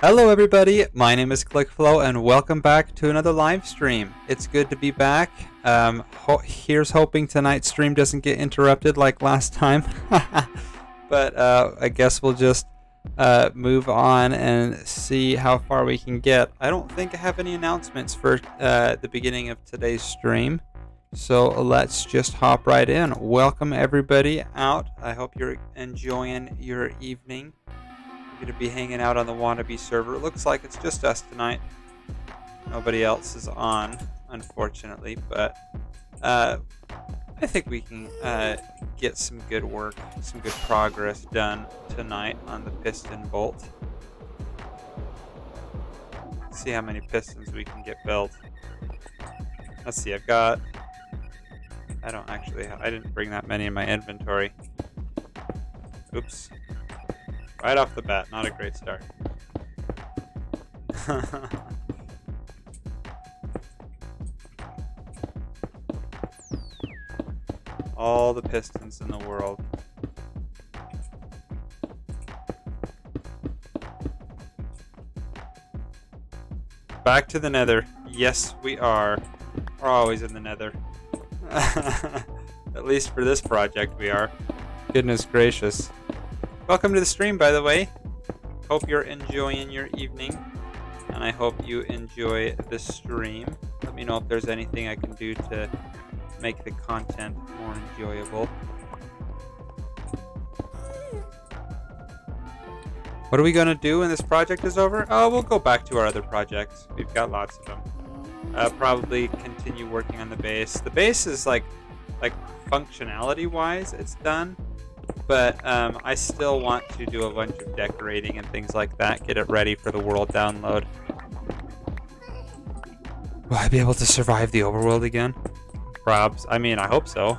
Hello everybody, my name is ClickFlow and welcome back to another live stream. It's good to be back. Here's hoping tonight's stream doesn't get interrupted like last time. But I guess we'll just move on and see how far we can get. I don't think I have any announcements for the beginning of today's stream. So let's just hop right in. Welcome everybody out. I hope you're enjoying your evening. Going to be hanging out on the WannaB's server. It looks like it's just us tonight. Nobody else is on, unfortunately, but I think we can get some good work, some good progress done tonight on the piston bolt. See how many pistons we can get built. Let's see, I didn't bring that many in my inventory. Oops. Right off the bat, not a great start. All the pistons in the world. Back to the nether. Yes, we are. We're always in the nether. At least for this project we are. Goodness gracious. Welcome to the stream, by the way. Hope you're enjoying your evening, and I hope you enjoy the stream. Let me know if there's anything I can do to make the content more enjoyable. What are we gonna do when this project is over? Oh, we'll go back to our other projects. We've got lots of them. Probably continue working on the base. The base is like functionality-wise, it's done. But I still want to do a bunch of decorating and things like that, get it ready for the world download. Will I be able to survive the overworld again? Probs. I mean, I hope so.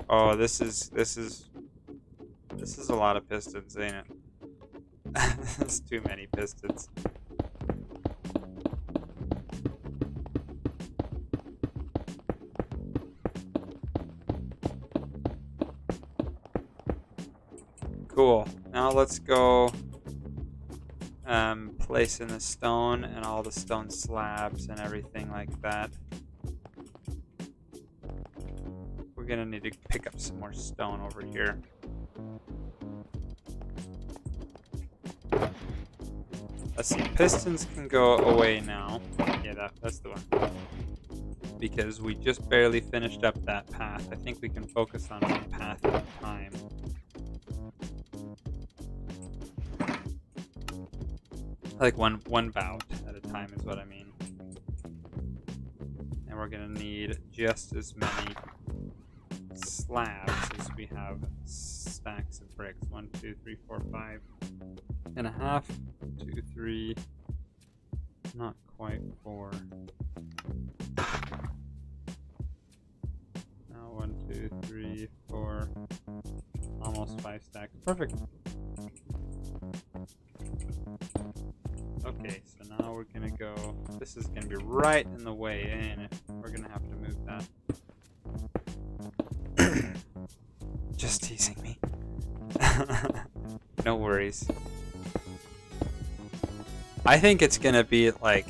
Oh, this is a lot of pistons, ain't it? There's too many pistons. Cool. Now let's go place in the stone and all the stone slabs and everything like that. We're gonna need to pick up some more stone over here. Let's see, pistons can go away now. Yeah, that's the one. Because we just barely finished up that path. I think we can focus on one path at a time. Like one bout at a time is what I mean. And we're gonna need just as many slabs as we have stacks of bricks. 1, 2, 3, 4, 5 and a half. 2, 3, not quite 4. Now 1, 2, 3, 4, almost 5 stacks. Perfect. Okay, so now we're gonna go. This is gonna be right in the way, ain't it? We're gonna have to move that. Just teasing me. No worries. I think it's gonna be like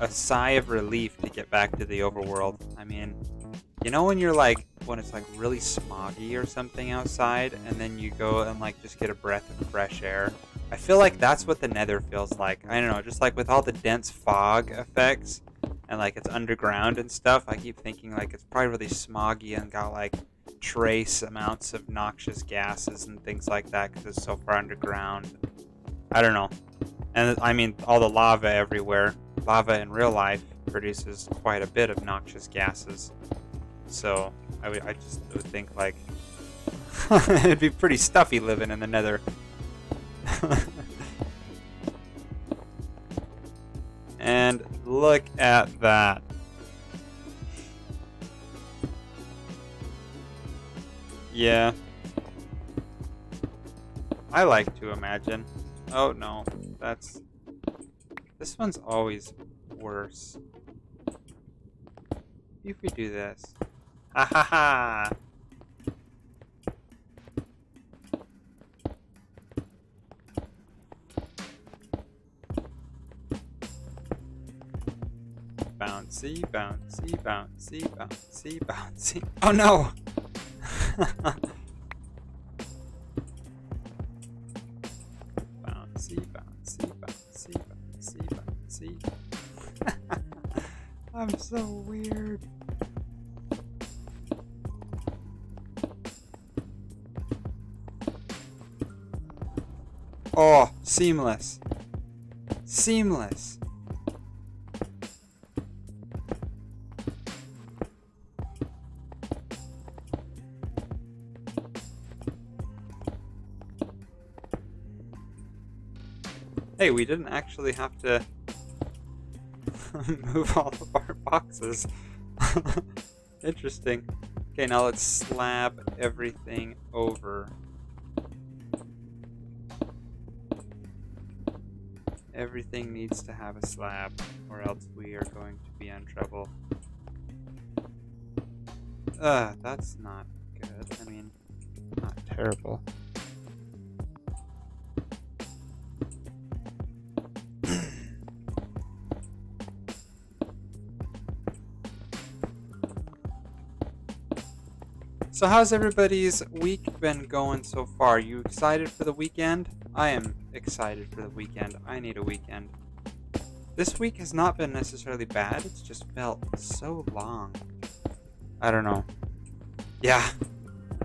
a sigh of relief to get back to the overworld. I mean, you know when it's like really smoggy or something outside, and then you go and like just get a breath of fresh air. I feel like that's what the nether feels like. I don't know, just like with all the dense fog effects and like it's underground and stuff, I keep thinking like it's probably really smoggy and got like trace amounts of noxious gases and things like that because it's so far underground. I don't know. And I mean, all the lava everywhere. Lava in real life produces quite a bit of noxious gases. So I just would think like it'd be pretty stuffy living in the nether. And look at that. Yeah. I like to imagine. Oh no, this one's always worse. if we do this? Ha ha ha! Bouncy, bouncy, bouncy, bouncy, bouncy. Oh no! Bouncy, bouncy, bouncy, bouncy, bouncy. I'm so weird. Oh, seamless. Seamless. Hey, we didn't actually have to move all of our boxes. Interesting. Okay, now let's slab everything over. Everything needs to have a slab, or else we are going to be in trouble. That's not good. I mean, not terrible. So how's everybody's week been going so far? You excited for the weekend? I am excited for the weekend. I need a weekend. This week has not been necessarily bad. It's just felt so long. I don't know. Yeah.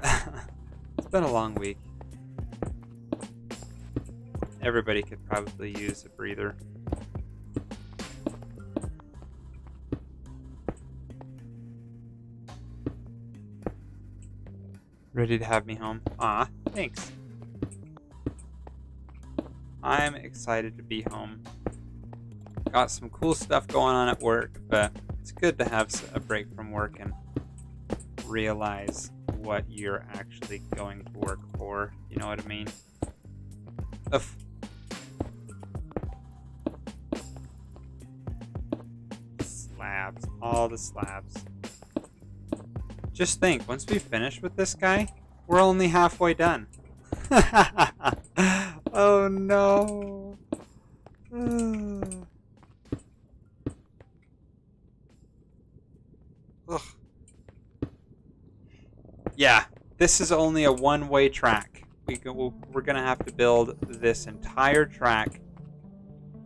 It's been a long week. Everybody could probably use a breather. Ready to have me home? Ah, thanks. I'm excited to be home. Got some cool stuff going on at work, but it's good to have a break from work and realize what you're actually going to work for. You know what I mean? Oof. Slabs. All the slabs. Just think, once we finish with this guy, we're only halfway done. Oh no. Ugh. Yeah, this is only a one-way track. We're gonna have to build this entire track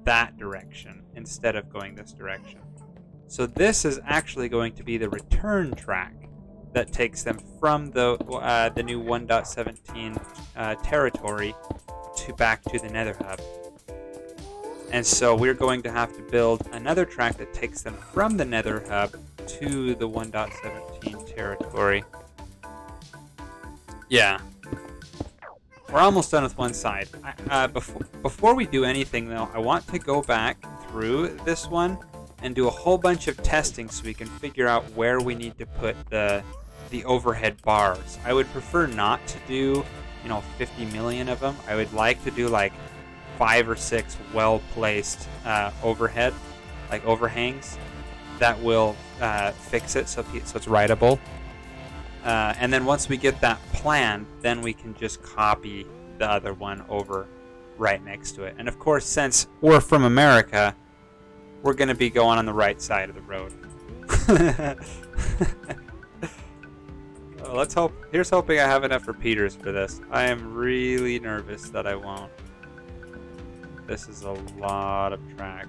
that direction instead of going this direction. So this is actually going to be the return track that takes them from the new 1.17 territory back to the Nether Hub. And so we're going to have to build another track that takes them from the Nether Hub to the 1.17 territory. Yeah. We're almost done with one side. Before we do anything though, I want to go back through this one and do a whole bunch of testing so we can figure out where we need to put the overhead bars. I would prefer not to do, 50 million of them. I would like to do like 5 or 6 well-placed overhead, like overhangs, that will fix it so it's writable. And then once we get that plan, then we can just copy the other one over right next to it. And of course, since we're from America, we're going to be going on the right side of the road. Let's hope. Here's hoping I have enough repeaters for this. I am really nervous that I won't. This is a lot of track.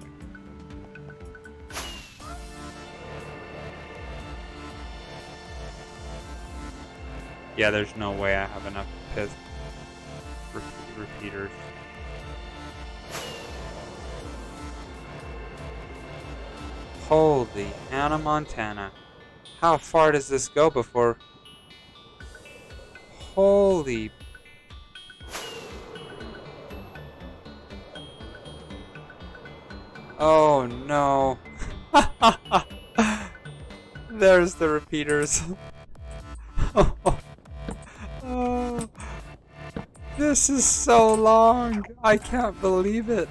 Yeah, there's no way I have enough repeaters. Holy Hannah Montana. How far does this go before... Holy... Oh no. There's the repeaters. Oh, this is so long. I can't believe it.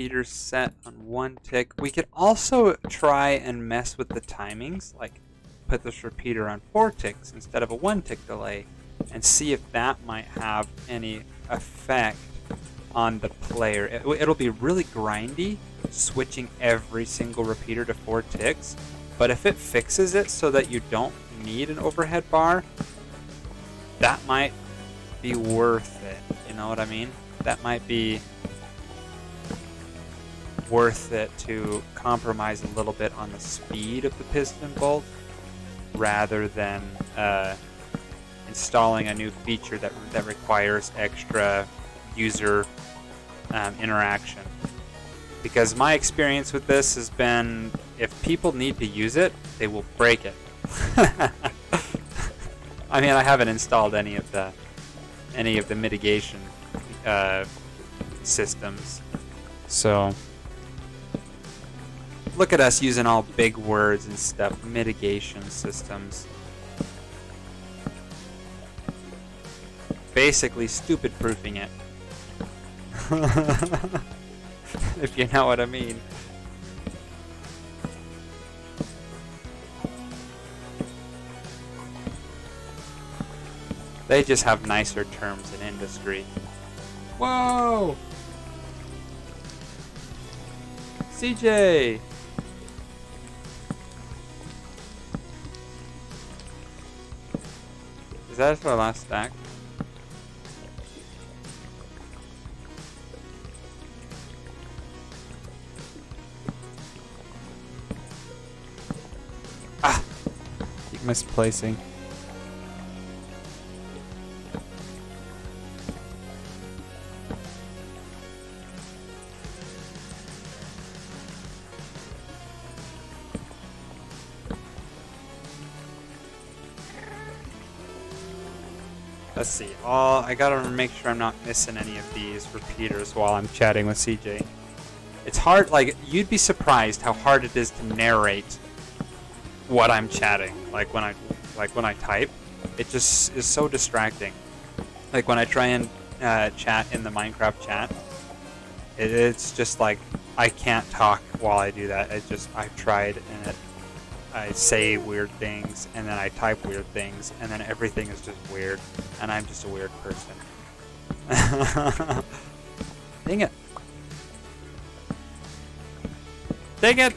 repeaters set on 1 tick. We could also try and mess with the timings, like put this repeater on 4 ticks instead of a 1 tick delay, and see if that might have any effect on the player. It'll be really grindy switching every single repeater to 4 ticks, but if it fixes it so that you don't need an overhead bar, that might be worth it. You know what I mean? That might be worth it to compromise a little bit on the speed of the piston bolt rather than installing a new feature that requires extra user interaction. Because my experience with this has been, if people need to use it, they will break it. I mean, I haven't installed any of the mitigation systems, so look at us using all big words and stuff. Mitigation systems. Basically stupid proofing it. If you know what I mean. They just have nicer terms in industry. Whoa! CJ! Is that our last stack? Ah! Keep misplacing. Let's see. I gotta make sure I'm not missing any of these repeaters while I'm chatting with CJ. It's hard, like, you'd be surprised how hard it is to narrate what I'm chatting. Like when I type, it just is so distracting. Like when I try and chat in the Minecraft chat, it's just like I can't talk while I do that. I've tried, and I say weird things, and then I type weird things, and then everything is just weird, and I'm just a weird person. Dang it. Dang it!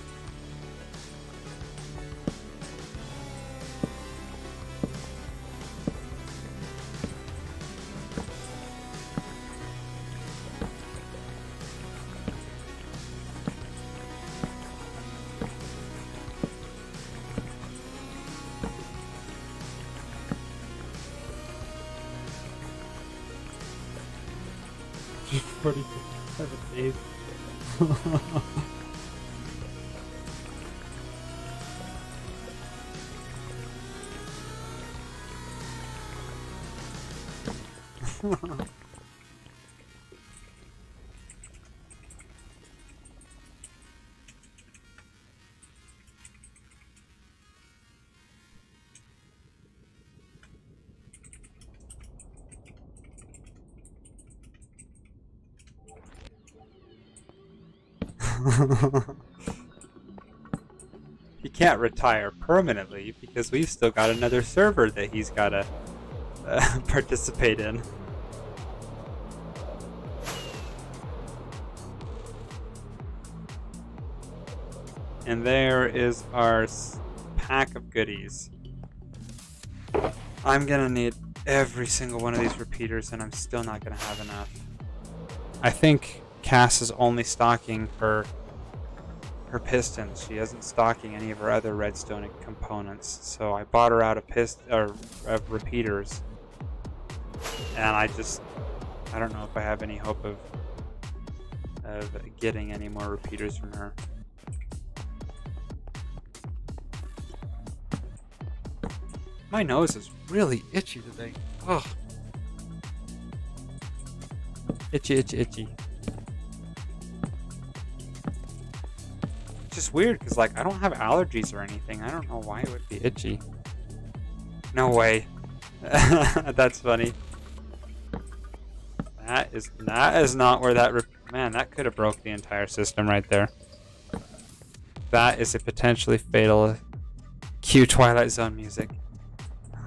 Pretty good. He can't retire permanently because we've still got another server that he's got to participate in. And there is our pack of goodies. I'm gonna need every single one of these repeaters, and I'm still not gonna have enough. I think Cass is only stocking her pistons. She isn't stocking any of her other redstone components. So I bought her out of repeaters, and I don't know if I have any hope of getting any more repeaters from her. My nose is really itchy today. Ugh. Itchy, itchy, itchy. It's just weird because, like, I don't have allergies or anything. I don't know why it would be itchy. No way. That's funny. That is not where that man, that could have broke the entire system right there. That is a potentially fatal... Cue Twilight Zone music.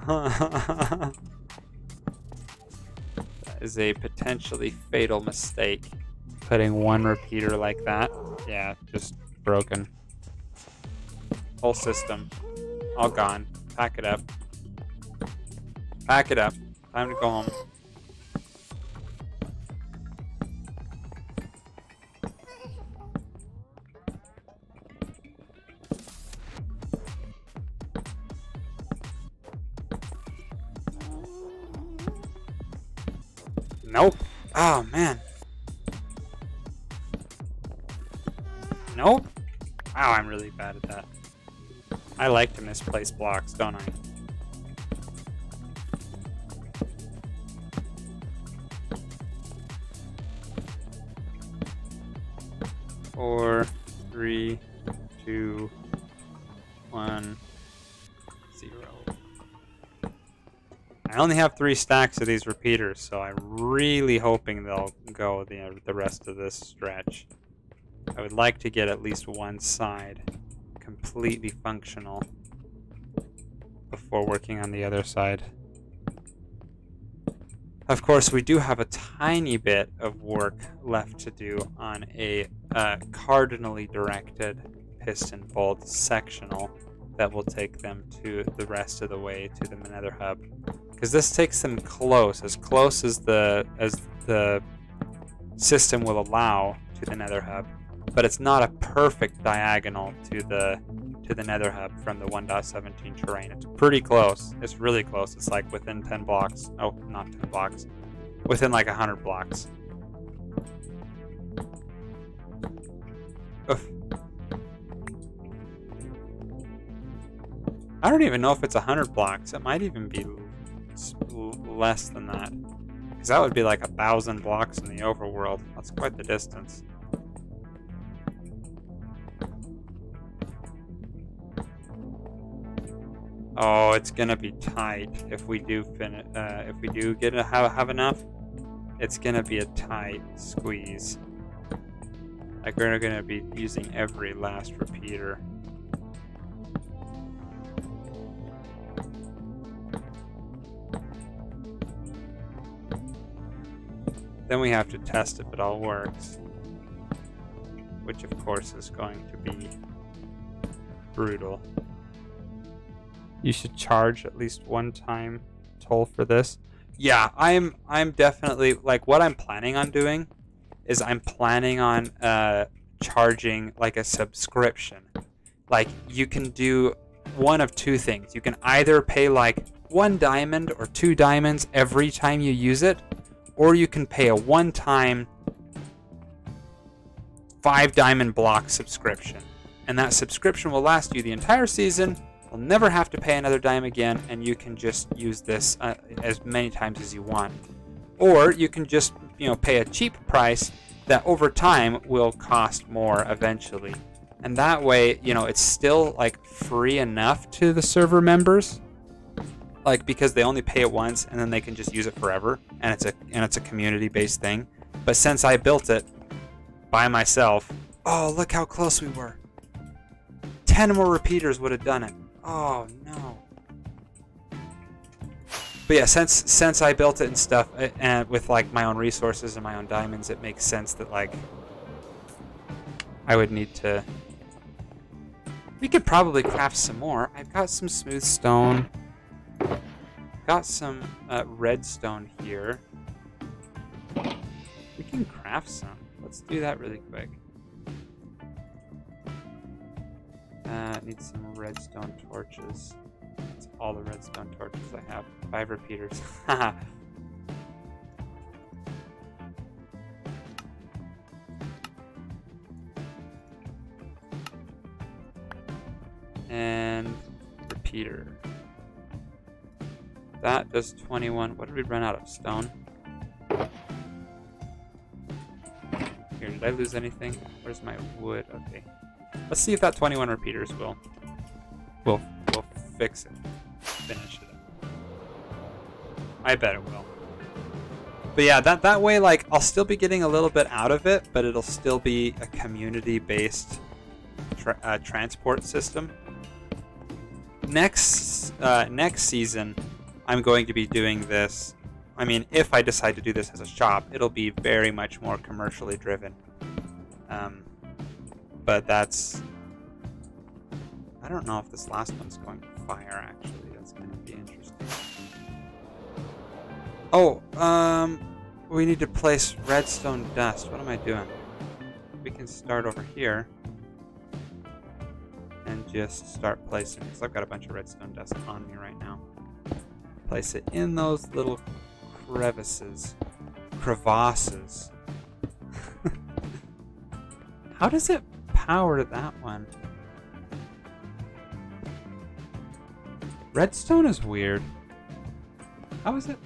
That is a potentially fatal mistake. Putting one repeater like that. Yeah, just broken. Whole system. All gone. Pack it up. Pack it up. Time to go home. Nope. Oh, man. Nope. Wow, I'm really bad at that. I like to misplace blocks, don't I? Four, 3, 2, 1, 0. I only have 3 stacks of these repeaters, so I'm really hoping they'll go the rest of this stretch. I would like to get at least one side completely functional before working on the other side. Of course, we do have a tiny bit of work left to do on a cardinally directed piston bolt sectional that will take them to the rest of the way to the nether hub. Because this takes them close as the system will allow to the nether hub, but it's not a perfect diagonal to the nether hub from the 1.17 terrain. It's pretty close. It's really close. It's like within 10 blocks. Oh, not 10 blocks. Within like 100 blocks. Oof. I don't even know if it's 100 blocks. It might even be less than that. Because that would be like 1,000 blocks in the overworld. That's quite the distance. Oh, it's gonna be tight if we do finish. If we do get have enough, it's gonna be a tight squeeze. Like we're gonna be using every last repeater. Then we have to test if it all works, which of course is going to be brutal. You should charge at least one time toll for this. Yeah, I'm definitely, like, what I'm planning on doing is I'm planning on charging like a subscription. Like, you can do one of two things. You can either pay like 1 diamond or 2 diamonds every time you use it, or you can pay a one-time 5 diamond block subscription. And that subscription will last you the entire season. You'll never have to pay another dime again, and you can just use this as many times as you want. Or you can just, pay a cheap price that over time will cost more eventually. And that way, it's still like free enough to the server members, like, because they only pay it once and then they can just use it forever, and it's a community-based thing. But since I built it by myself, oh, look how close we were. 10 more repeaters would have done it. Oh no. But yeah, since I built it and stuff, and with like my own resources and my own diamonds, it makes sense that like I would need to. We could probably craft some more. I've got some smooth stone. Got some redstone here. We can craft some. Let's do that really quick. Need some redstone torches. That's all the redstone torches I have. 5 repeaters. Haha. And repeater. That does 21. What did we run out of? Stone? Here, did I lose anything? Where's my wood? Okay. Let's see if that 21 repeaters will fix it. Finish it up. I bet it will. But yeah, that way, like, I'll still be getting a little bit out of it, but it'll still be a community-based transport system. Next season, I'm going to be doing this. I mean, if I decide to do this as a shop, it'll be very much more commercially driven. But that's... I don't know if this last one's going to fire, actually. That's going to be interesting. Oh, we need to place redstone dust. What am I doing? We can start over here and just start placing, because I've got a bunch of redstone dust on me right now. Place it in those little crevasses. Crevasses. How does it power that one? Redstone is weird. How is it?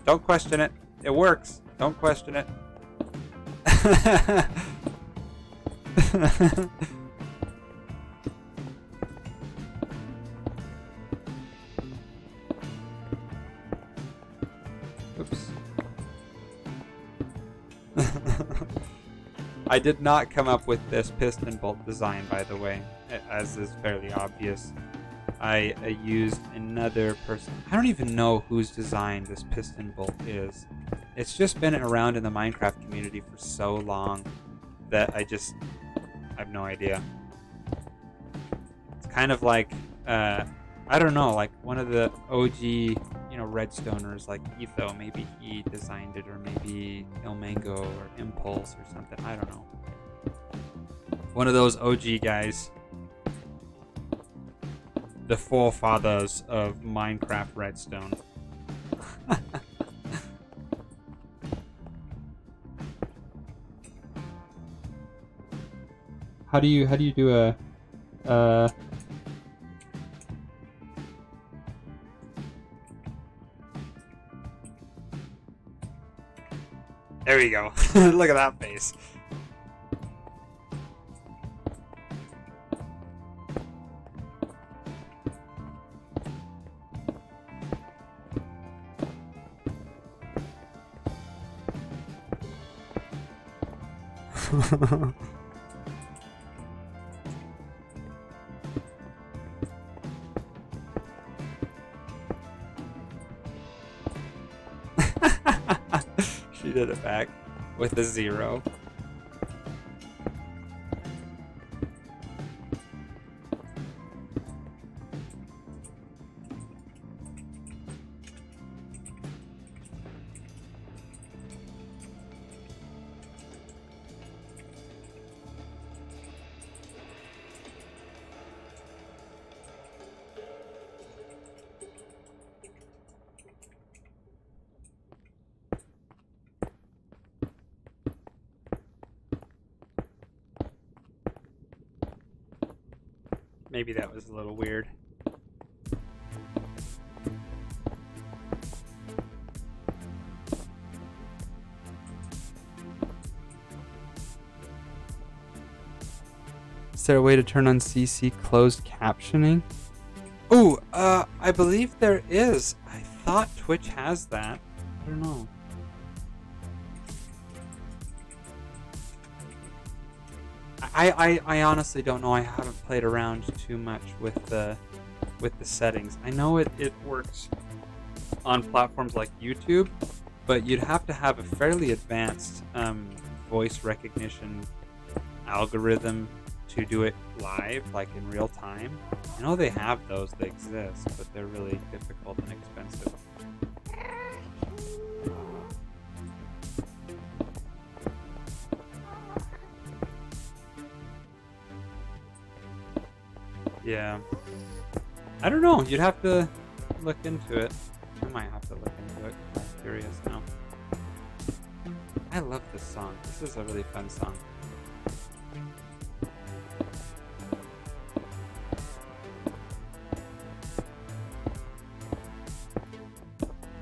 Don't question it. It works. Don't question it. Oops. I did not come up with this piston bolt design, by the way, as is fairly obvious. I used another person. I don't even know whose design this piston bolt is. It's just been around in the Minecraft community for so long that I have no idea. It's kind of like, I don't know, like one of the OG, redstoners like Etho. Maybe he designed it, or maybe Ilmango or Impulse or something. I don't know. One of those OG guys. The forefathers of Minecraft redstone. How do you do a There you go. Look at that face. She did it back with a 0. Maybe that was a little weird. Is there a way to turn on CC closed captioning? Ooh, I believe there is. I thought Twitch has that. I don't know. I honestly don't know. I haven't played around too much with the settings. I know it works on platforms like YouTube, but you'd have to have a fairly advanced voice recognition algorithm to do it live, like in real time. I know they have those, they exist, but they're really difficult and expensive. Yeah. I don't know. You'd have to look into it. I might have to look into it. I'm curious now. I love this song. This is a really fun song.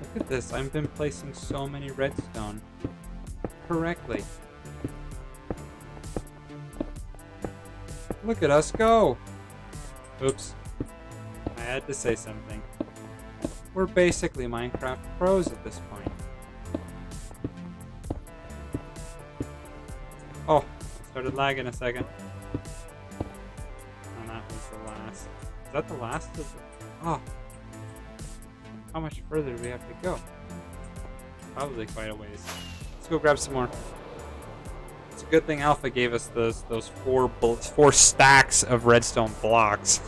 Look at this. I've been placing so many redstone correctly. Look at us go! Oops. I had to say something. We're basically Minecraft pros at this point. started lagging a second. And that was the last. Is that the last of the... Oh. How much further do we have to go? Probably quite a ways. Let's go grab some more. It's a good thing Alpha gave us those four stacks of redstone blocks.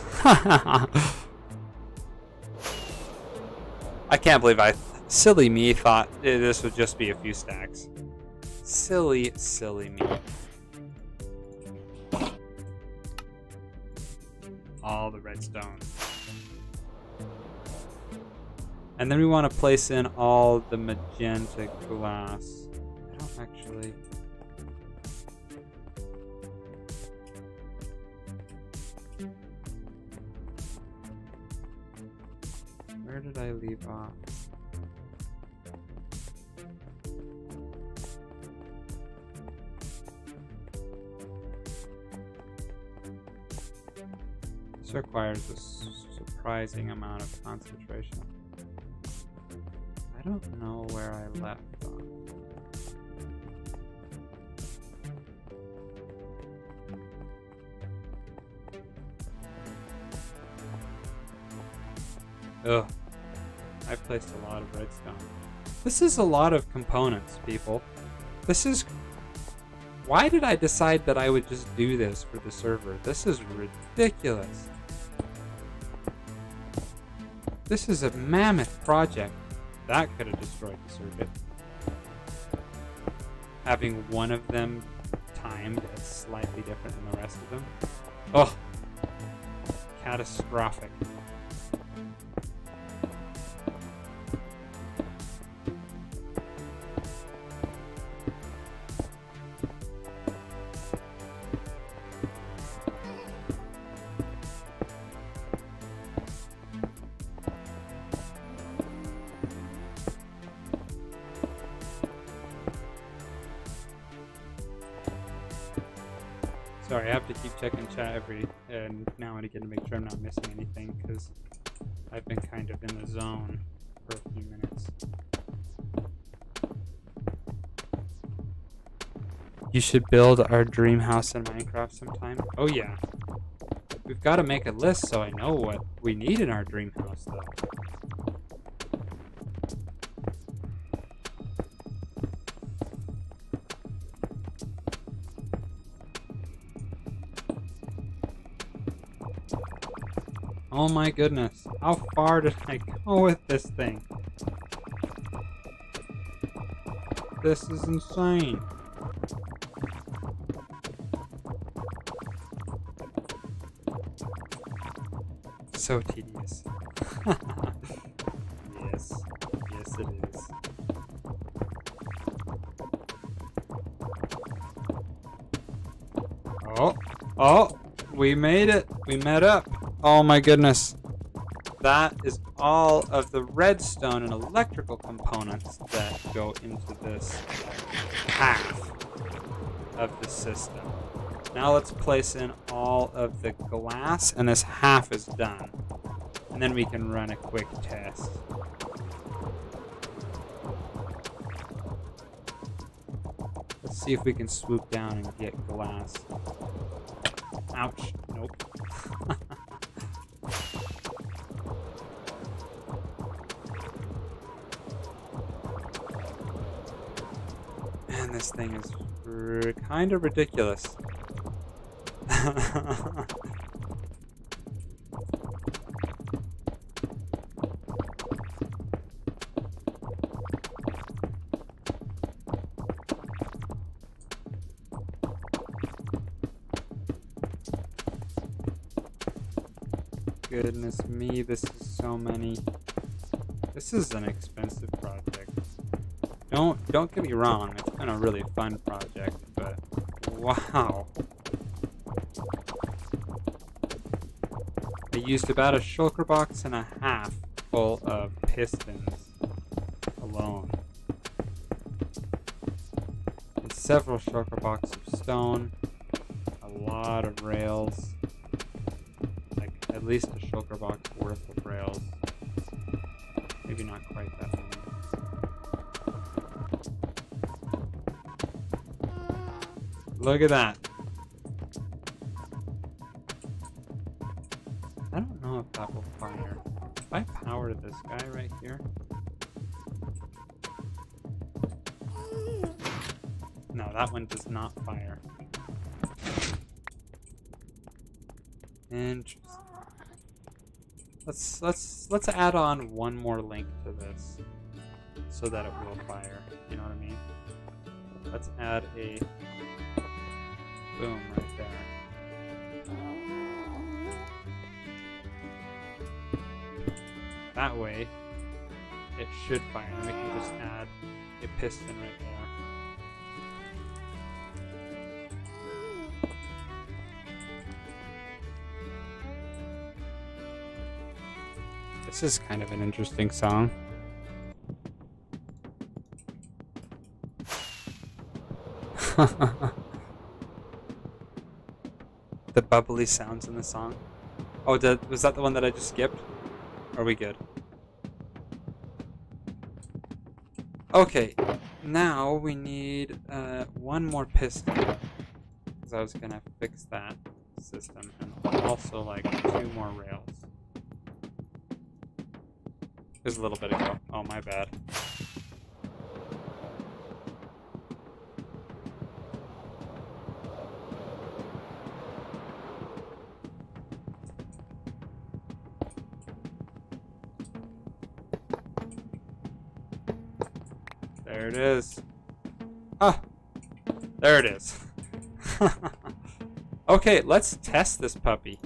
I can't believe silly me thought this would just be a few stacks. Silly me. All the redstone. And then we want to place in all the magenta glass. I don't actually... Where did I leave off? This requires a surprising amount of concentration. I don't know where I left off. Ugh. I placed a lot of redstone. This is a lot of components, people. This is... Why did I decide that I would just do this for the server? This is ridiculous. This is a mammoth project. That could have destroyed the circuit. Having one of them timed as slightly different than the rest of them. Oh! Catastrophic. Sorry, I have to keep checking chat every now and again to make sure I'm not missing anything, because I've been kind of in the zone for a few minutes. You should build our dream house in Minecraft sometime. Oh yeah. We've got to make a list so I know what we need in our dream house, though. Oh my goodness, how far did I go with this thing? This is insane. So tedious. Yes, yes it is. Oh, we made it. We met up. Oh my goodness. That is all of the redstone and electrical components that go into this half of the system. Now let's place in all of the glass, and this half is done. And then we can run a quick test. Let's see if we can swoop down and get glass. Ouch. Nope. This thing is kind of ridiculous. Goodness me, this is so many. This is an expensive project. Don't get me wrong, it's been a really fun project, but wow. I used about a shulker box and a half full of pistons alone. And several shulker boxes of stone, a lot of rails, like at least a shulker box worth of rails. Maybe not quite that many. Look at that. If I power this guy right here. No, that one does not fire. Interesting. Let's add on one more link to this so that it will fire. You know what I mean? Let's add a boom right there. That way, it should fire. And we can just add a piston right there. This is kind of an interesting song. The bubbly sounds in the song. Oh, was that the one that I just skipped? Are we good? Okay, now we need one more piston. Because I was gonna fix that system. And also like 2 more rails. There's a little bit ago. Oh, my bad. There it is. Ah! There it is. Okay, let's test this puppy.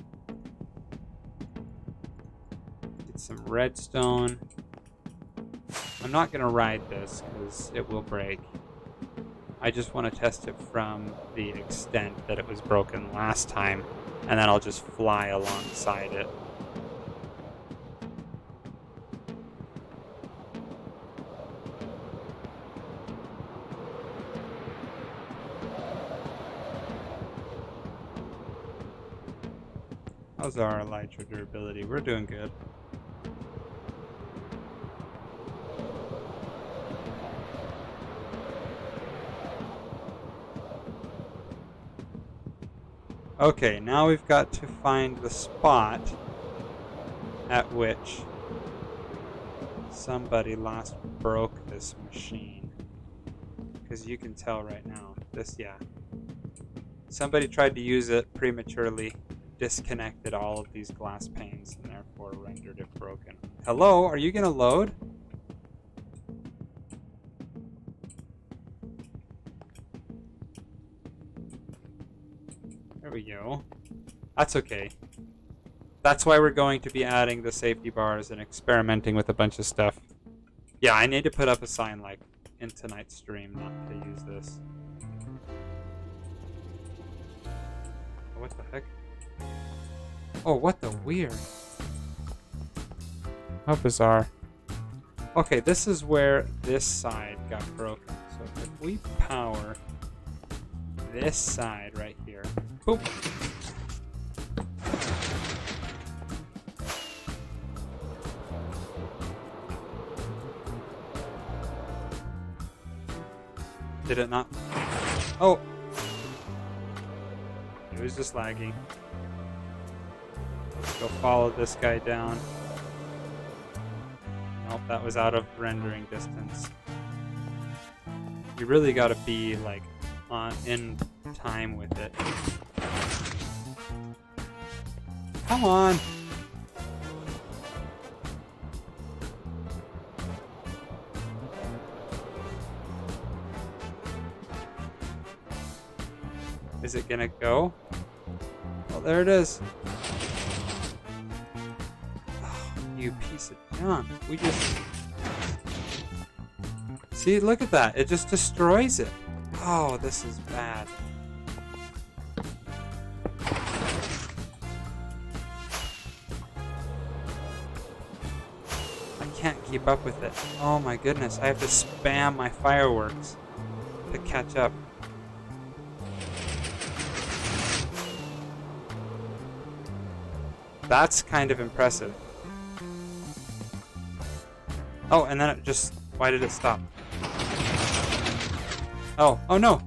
Get some redstone. I'm not going to ride this because it will break. I just want to test it from the extent that it was broken last time, and then I'll just fly alongside it. How's our elytra durability? We're doing good. Okay, now we've got to find the spot at which somebody last broke this machine. Because you can tell right now, somebody tried to use it prematurely, disconnected all of these glass panes, and therefore rendered it broken. Hello, are you gonna load? There we go. That's okay. That's why we're going to be adding the safety bars and experimenting with a bunch of stuff. Yeah, I need to put up a sign like in tonight's stream not to use this. Oh, what the heck? Oh, what the weird. How bizarre. Okay, this is where this side got broken. So if we power this side right here. Boop. Did it not? Oh! It was just lagging. Let's go follow this guy down. Nope, that was out of rendering distance. You really gotta be like in time with it. Come on! Is it gonna go? Oh, there it is. Oh, you piece of junk. We just... See, look at that. It just destroys it. Oh, this is bad. I can't keep up with it. Oh my goodness. I have to spam my fireworks to catch up. That's kind of impressive. Oh, and then it just... Why did it stop? Oh, oh no!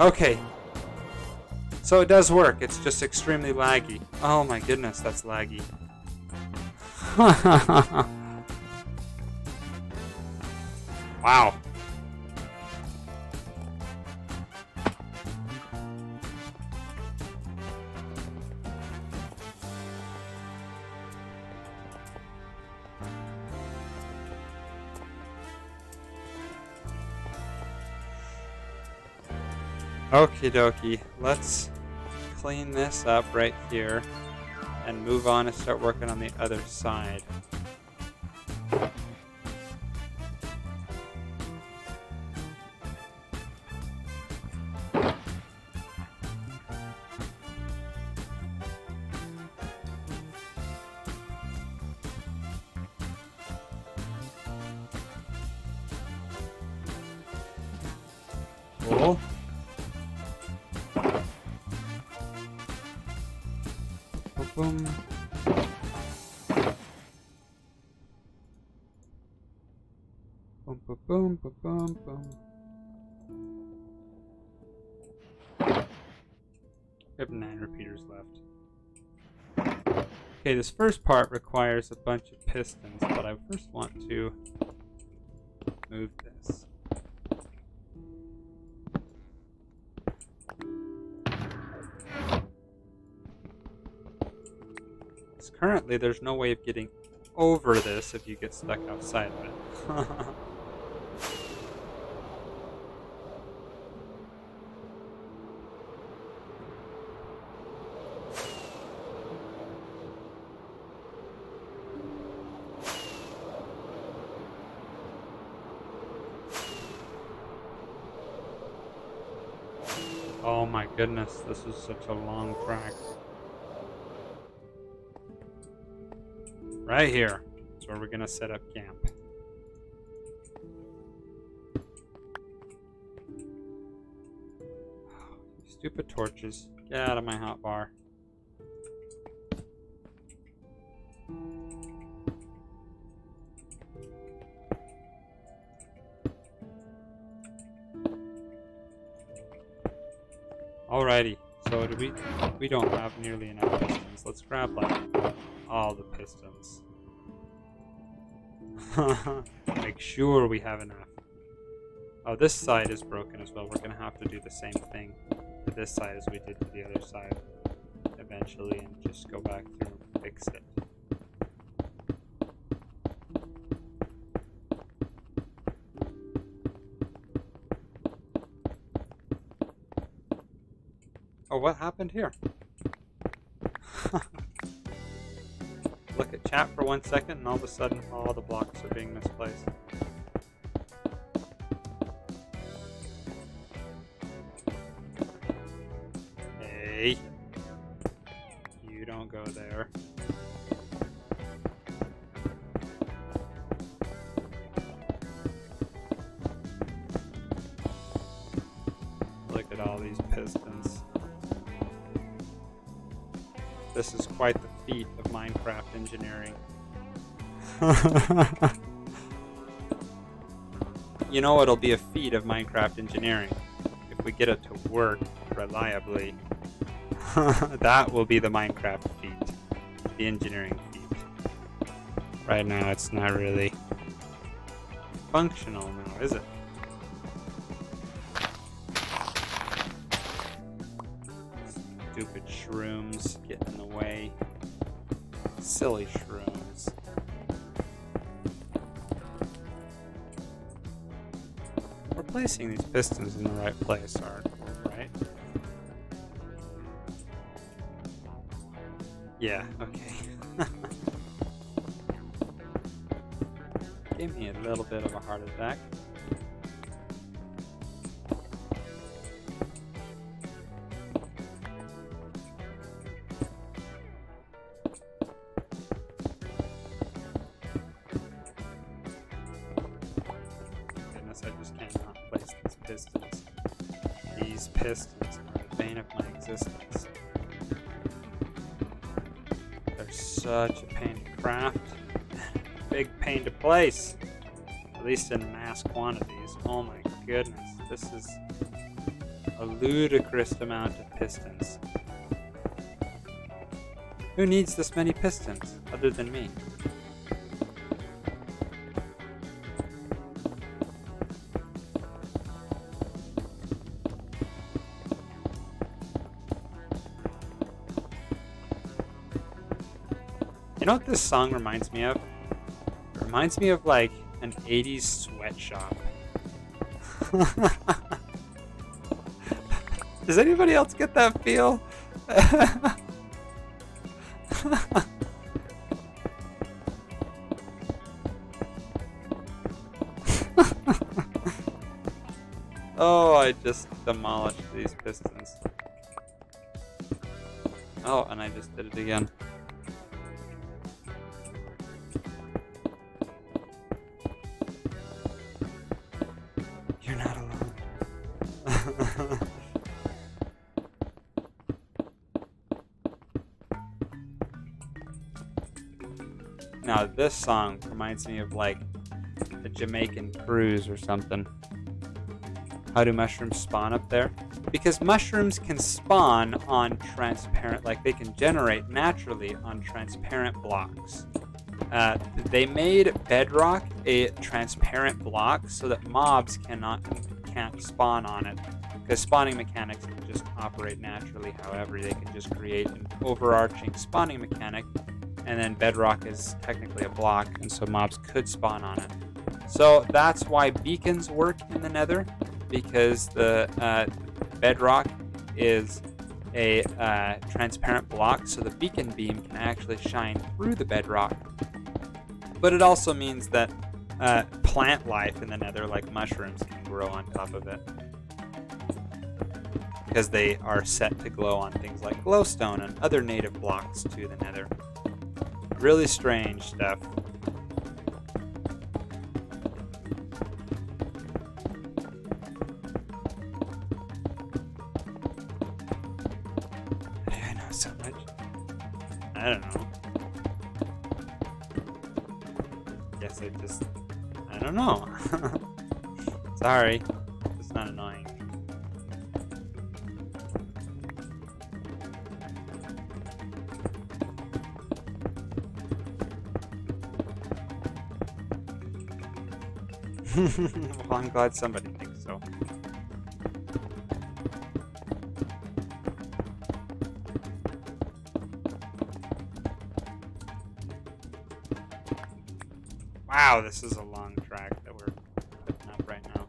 Okay. So it does work, it's just extremely laggy. Oh my goodness, that's laggy. Wow. Okie dokie, let's clean this up right here and move on and start working on the other side. Cool. Boom. Boom, boom, boom, boom, boom, boom. We have 9 repeaters left. Okay, this first part requires a bunch of pistons, but I first want to move this. Currently, there's no way of getting over this if you get stuck outside of it. Oh my goodness, this is such a long track. Right here is where we're gonna set up camp. Stupid torches. Get out of my hotbar. Alrighty, so we don't have nearly enough pistons. Let's grab like all the pistons. Make sure we have enough. Oh, this side is broken as well. We're gonna have to do the same thing to this side as we did to the other side eventually, and just go back through and fix it. Oh, what happened here? Look at chat for 1 second and all of a sudden all the blocks are being misplaced. Hey, you don't go there. Look at all these pistons. This is quite the feat of Minecraft engineering. You know, it'll be a feat of Minecraft engineering if we get it to work reliably. That will be the Minecraft feat, the engineering feat. Right now it's not really functional now, is it? Stupid shrooms get in the way. Silly shrooms. We're placing these pistons in the right place, aren't we, right? Yeah, okay. Gave me a little bit of a heart attack. Goodness, I just cannot place these pistons. These pistons are the bane of my existence. They're such a pain to craft. Big pain to place. At least in mass quantities. Oh my goodness. This is a ludicrous amount of pistons. Who needs this many pistons other than me? You know what this song reminds me of? It reminds me of like an 80s sweatshop. Does anybody else get that feel? Oh, I just demolished these pistons. Oh, and I just did it again. You're not alone. Now, this song reminds me of like a Jamaican cruise or something. How do mushrooms spawn up there? Because mushrooms can spawn on transparent, like they can generate naturally on transparent blocks. They made bedrock a transparent block so that mobs can't spawn on it. Because spawning mechanics can just operate naturally. However, they can just create an overarching spawning mechanic, and then bedrock is technically a block, and so mobs could spawn on it. So that's why beacons work in the Nether, because the bedrock is a transparent block, so the beacon beam can actually shine through the bedrock. But it also means that plant life in the Nether, like mushrooms, can grow on top of it, because they are set to glow on things like glowstone and other native blocks to the Nether. Really strange stuff. I know so much. I don't know. Guess I don't know. Sorry. It's not annoying. Well, I'm glad somebody thinks so. Wow, this is a long track that we're putting up right now.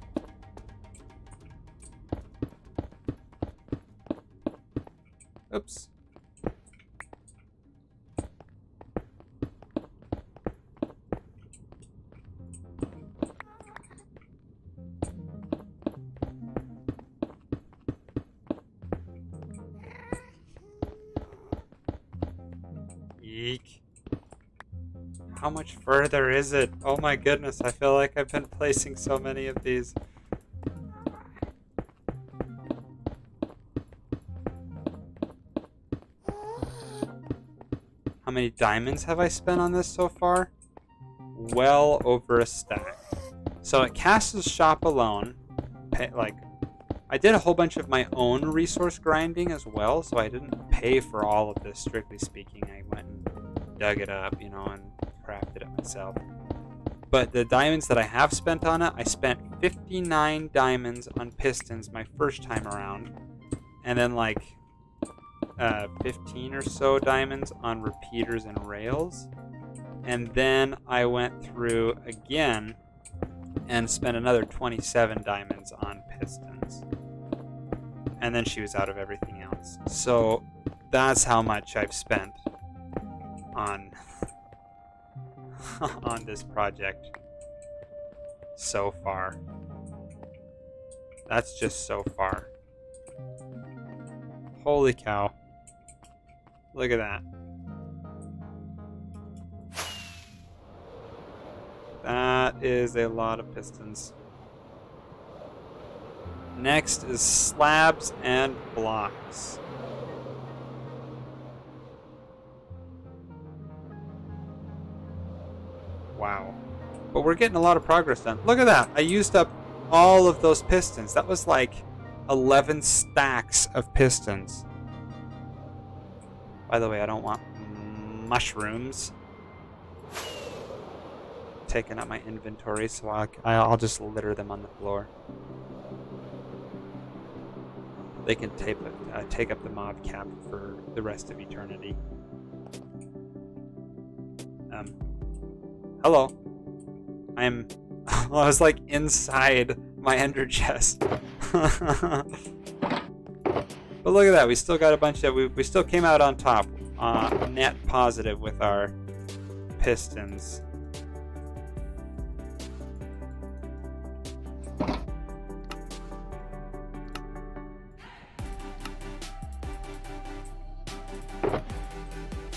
Oops. Eek. How much further is it? Oh my goodness, I feel like I've been placing so many of these. How many diamonds have I spent on this so far? Well over a stack. So at Cass's shop alone, I did a whole bunch of my own resource grinding as well, so I didn't pay for all of this, strictly speaking. I went and dug it up, you know, and crafted it myself. But the diamonds that I have spent on it, I spent 59 diamonds on pistons my first time around, and then like 15 or so diamonds on repeaters and rails. And then I went through again and spent another 27 diamonds on pistons. And then she was out of everything else. So that's how much I've spent on on this project so far. That's just so far. Holy cow. Look at that. That is a lot of pistons. Next is slabs and blocks. Wow. But we're getting a lot of progress done. Look at that. I used up all of those pistons. That was like 11 stacks of pistons. By the way, I don't want mushrooms. Taking up my inventory, so I'll just litter them on the floor. They can take up the mob cap for the rest of eternity. Hello. I was like inside my ender chest. But look at that, we still got a bunch of, we still came out on top. Net positive with our pistons.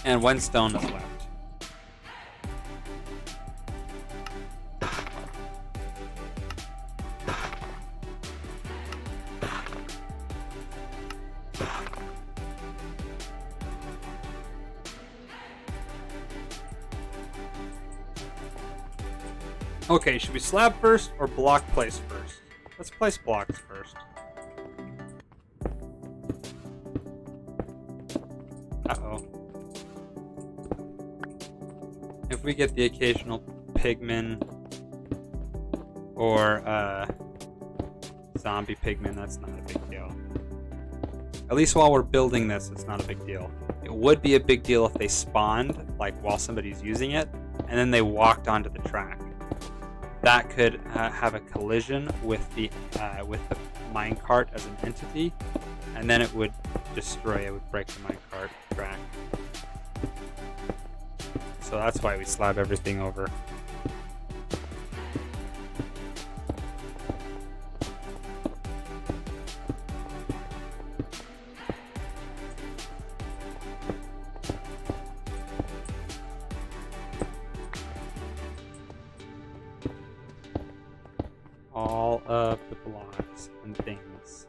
And 1 stone is left. Okay, should we slab first or block place first? Let's place blocks first. Uh-oh. If we get the occasional pigman or zombie pigman, that's not a big deal. At least while we're building this, it's not a big deal. It would be a big deal if they spawned, like while somebody's using it, and then they walked onto the track. That could have a collision with the minecart as an entity, and then it would destroy, it would break the minecart track. So that's why we slab everything over. All of the blocks and things.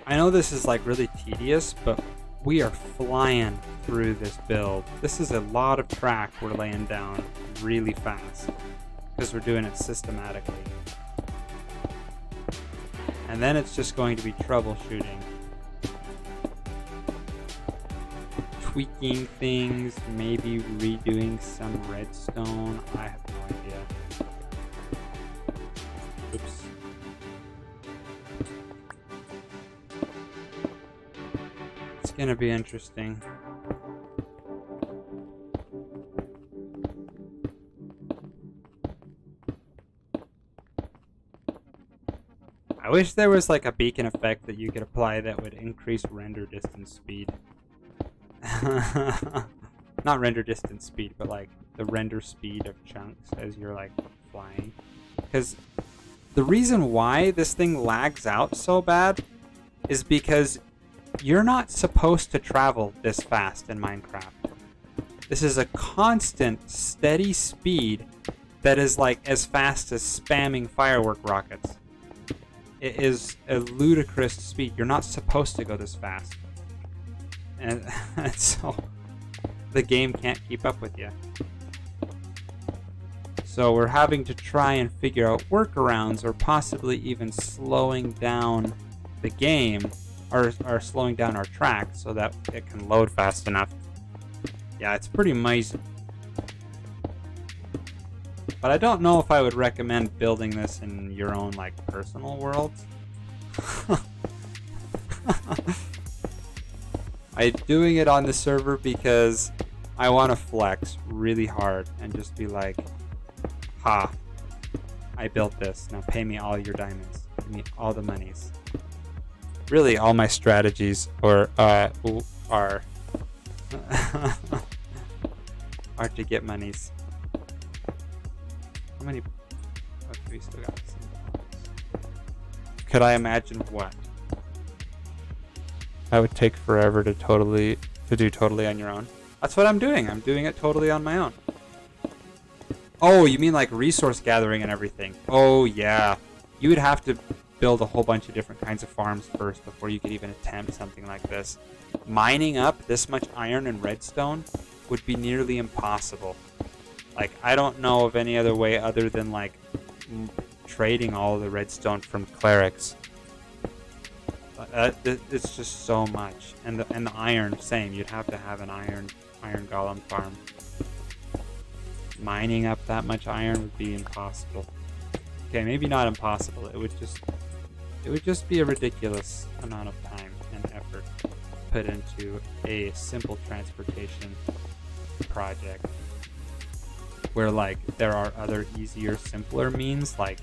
I know this is like really tedious, but we are flying through this build. This is a lot of track we're laying down really fast because we're doing it systematically. And then it's just going to be troubleshooting. Tweaking things, maybe redoing some redstone. I have no idea. Oops. It's gonna be interesting. I wish there was like a beacon effect that you could apply that would increase render distance speed. Not render distance speed, but like the render speed of chunks as you're like flying. Because the reason why this thing lags out so bad is because you're not supposed to travel this fast in Minecraft. This is a constant, steady speed that is like as fast as spamming firework rockets. It is a ludicrous speed. You're not supposed to go this fast. And so the game can't keep up with you. So we're having to try and figure out workarounds, or possibly even slowing down the game, or slowing down our track so that it can load fast enough. Yeah, it's pretty amazing. But I don't know if I would recommend building this in your own like personal worlds. I'm doing it on the server because I want to flex really hard and just be like, ha, I built this. Now pay me all your diamonds. Give me all the monies. Really, all my strategies are are to get monies. How many? Okay, we still got some blocks. Could I imagine what? That would take forever to do totally on your own. That's what I'm doing. I'm doing it totally on my own. Oh, you mean like resource gathering and everything? Oh yeah, you would have to build a whole bunch of different kinds of farms first before you could even attempt something like this. Mining up this much iron and redstone would be nearly impossible. Like, I don't know of any other way other than like trading all the redstone from clerics. it's just so much, and the iron, same. You'd have to have an iron golem farm. Mining up that much iron would be impossible. Okay, maybe not impossible. It would just be a ridiculous amount of time and effort put into a simple transportation project, where like there are other easier, simpler means like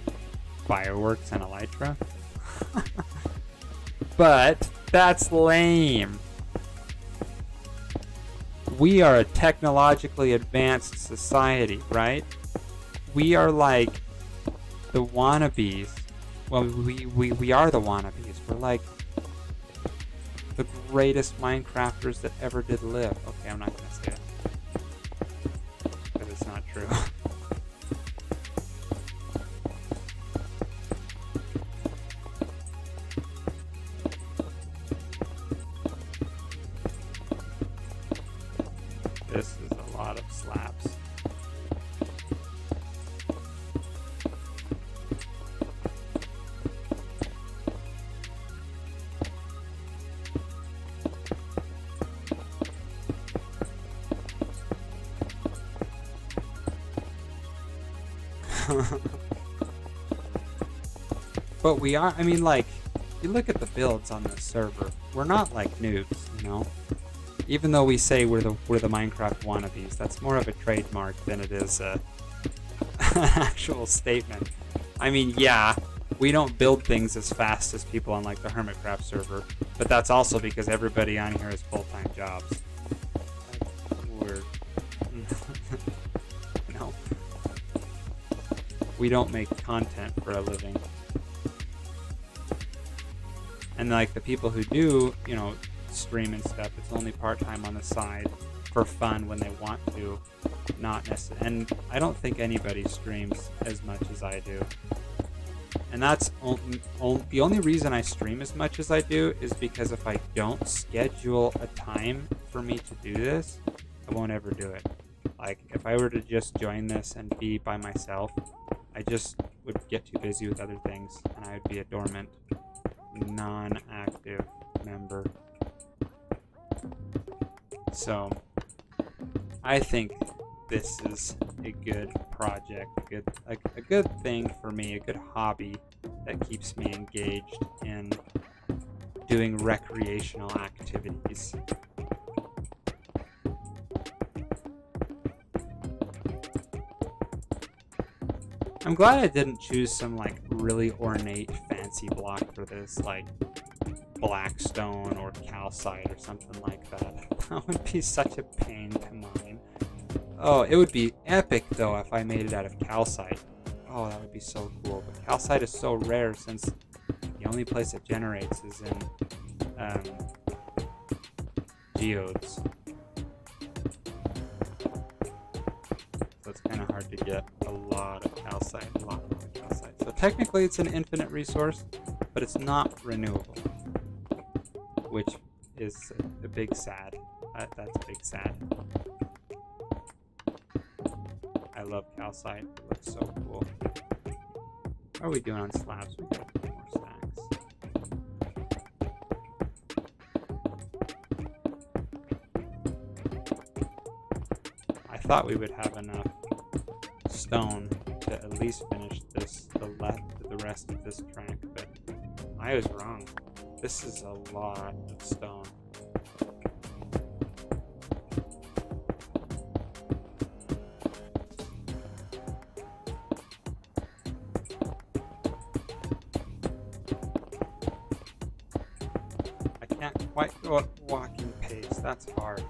fireworks and elytra. But that's lame. We are a technologically advanced society, right? We are like the WannaB's. Well, we are the WannaB's. We're like the greatest Minecrafters that ever did live. Okay, I'm not gonna say it, because it's not true. This is a lot of slabs. But we are, I mean, like, you look at the builds on this server, we're not like noobs, you know? Even though we say we're the Minecraft wannabes, that's more of a trademark than it is an actual statement. I mean, yeah, we don't build things as fast as people on like the Hermitcraft server, but that's also because everybody on here has full-time jobs. We're, you know, we don't make content for a living. And like the people who do, you know, stream and stuff, it's only part-time on the side for fun when they want to, not necessarily. And I don't think anybody streams as much as I do. And that's the only reason I stream as much as I do is because if I don't schedule a time for me to do this, I won't ever do it. Like, if I were to just join this and be by myself, I just would get too busy with other things, and I would be a dormant, non-active member. So I think this is a good project, a good thing for me, a good hobby that keeps me engaged in doing recreational activities. I'm glad I didn't choose some like really ornate fancy block for this, like blackstone or calcite or something like that. That would be such a pain to mine. Oh, it would be epic though if I made it out of calcite. Oh, that would be so cool. But calcite is so rare since the only place it generates is in geodes. So it's kind of hard to get a lot of calcite, So technically it's an infinite resource, but it's not renewable, which is a big sad. That's a big sad. I love calcite. It looks so cool. How are we doing on slabs? We got more stacks. I thought we would have enough stone to at least finish this, the rest of this track, but I was wrong. This is a lot of stone. I can't quite go at walking pace. That's hard.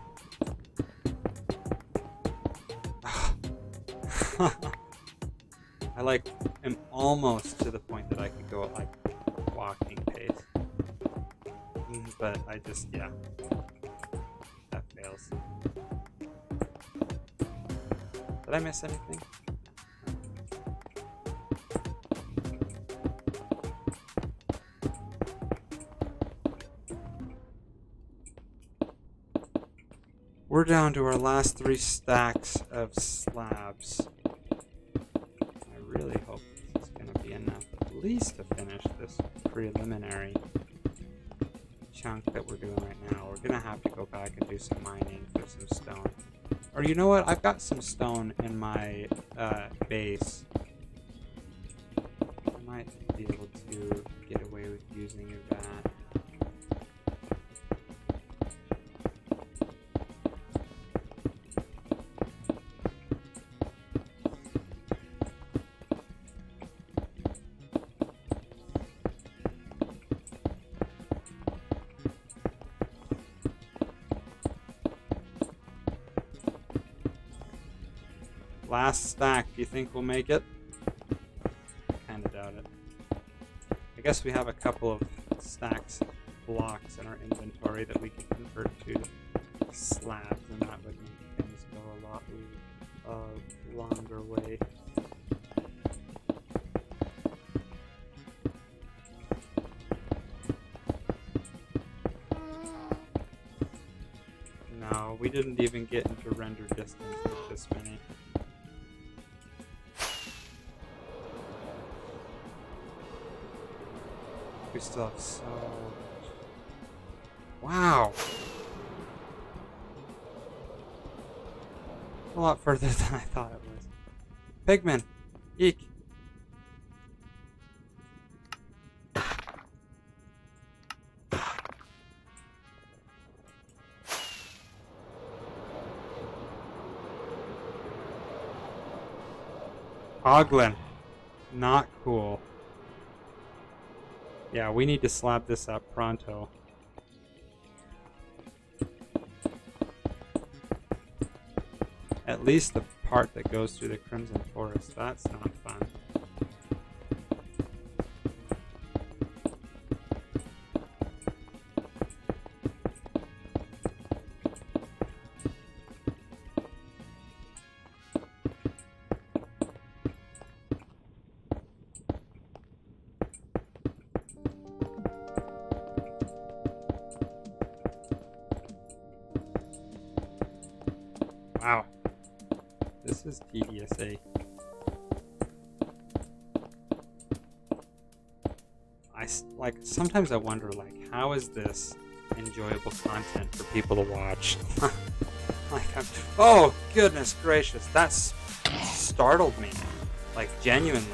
I like am almost to the point that I could go at like walking pace. But I just, yeah, that fails. Did I miss anything? We're down to our last 3 stacks of slabs. I really hope this is going to be enough at least to finish this preliminary chunk that we're doing right now. We're gonna have to go back and do some mining for some stone. Or you know what? I've got some stone in my base. I might be able to get away with using that. Last stack, do you think we'll make it? Kinda doubt it. I guess we have a couple of stacks blocks in our inventory that we can convert to slabs, and that would make things go a lot longer way. No, we didn't even get into render distance with this many. We still have so much. Wow! A lot further than I thought it was. Pigman! Eek! Hoglin! Not cool. Yeah, we need to slab this up pronto. At least the part that goes through the Crimson Forest. That's not fun. Wow, this is tedious, eh? Sometimes I wonder, like, how is this enjoyable content for people to watch? Oh, goodness gracious, that's startled me, like, genuinely.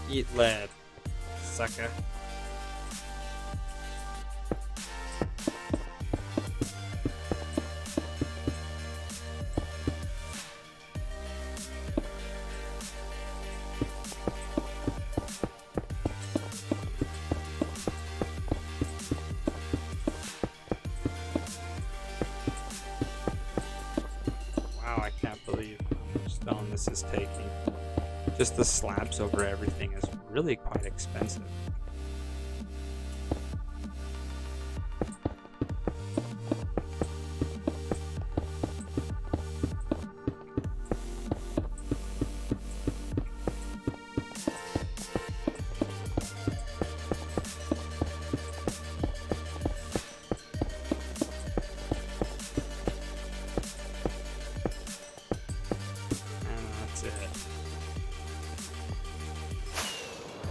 Eat lead, sucker. This is taking. Just the slabs over everything is really quite expensive.